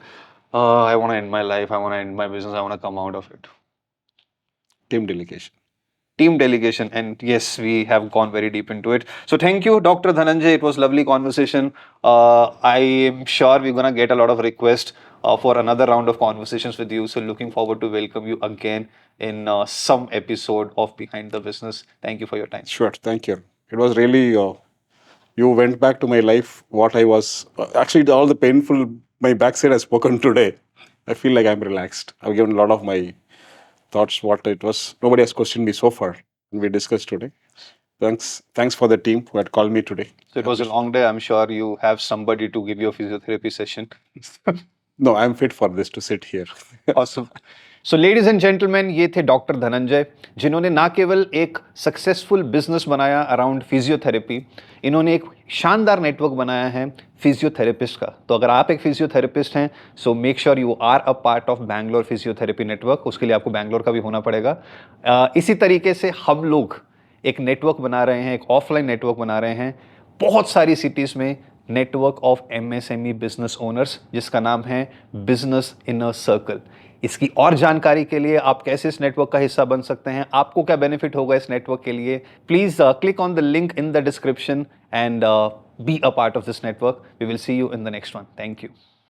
I want to end my life, I want to end my business, I want to come out of it. Team delegation. Team delegation, and yes, we have gone very deep into it. So thank you, Dr. Dhananjay. It was lovely conversation. I am sure we're gonna get a lot of requests for another round of conversations with you. So looking forward to welcome you again in some episode of Behind the Business. Thank you for your time. Sure. Thank you. It was really. You went back to my life. What I was actually all the painful. My backside has spoken today. I feel like I'm relaxed. I've given a lot of my thoughts what it was. Nobody has questioned me so far, and we discussed today. Thanks for the team who had called me today. So it was a long day. I'm sure you have somebody to give you a physiotherapy session. No, I'm fit for this to sit here. Awesome. So ladies and gentleman, ये थे doctor Dhananjay, जिन्होंने ना केवल एक successful business बनाया around physiotherapy, इन्होंने एक शानदार नेटवर्क बनाया है फिजियोथेरेपिस्ट का. तो अगर आप एक फिजियोथेरेपिस्ट हैं, so make sure you are a part of Bangalore physiotherapy network. उसके लिए आपको बैंगलोर का भी होना पड़ेगा. इसी तरीके से हम लोग एक नेटवर्क बना रहे हैं, एक ऑफलाइन नेटवर्क बना रहे हैं बहुत सारी सिटीज़ में, network of MSME business owners, जिसका नाम है बिजनेस इनर सर्कल. इसकी और जानकारी के लिए आप कैसे इस नेटवर्क का हिस्सा बन सकते हैं, आपको क्या बेनिफिट होगा इस नेटवर्क के लिए, please click on the link in the description and be a part of this network. We will see you in the next one. Thank you.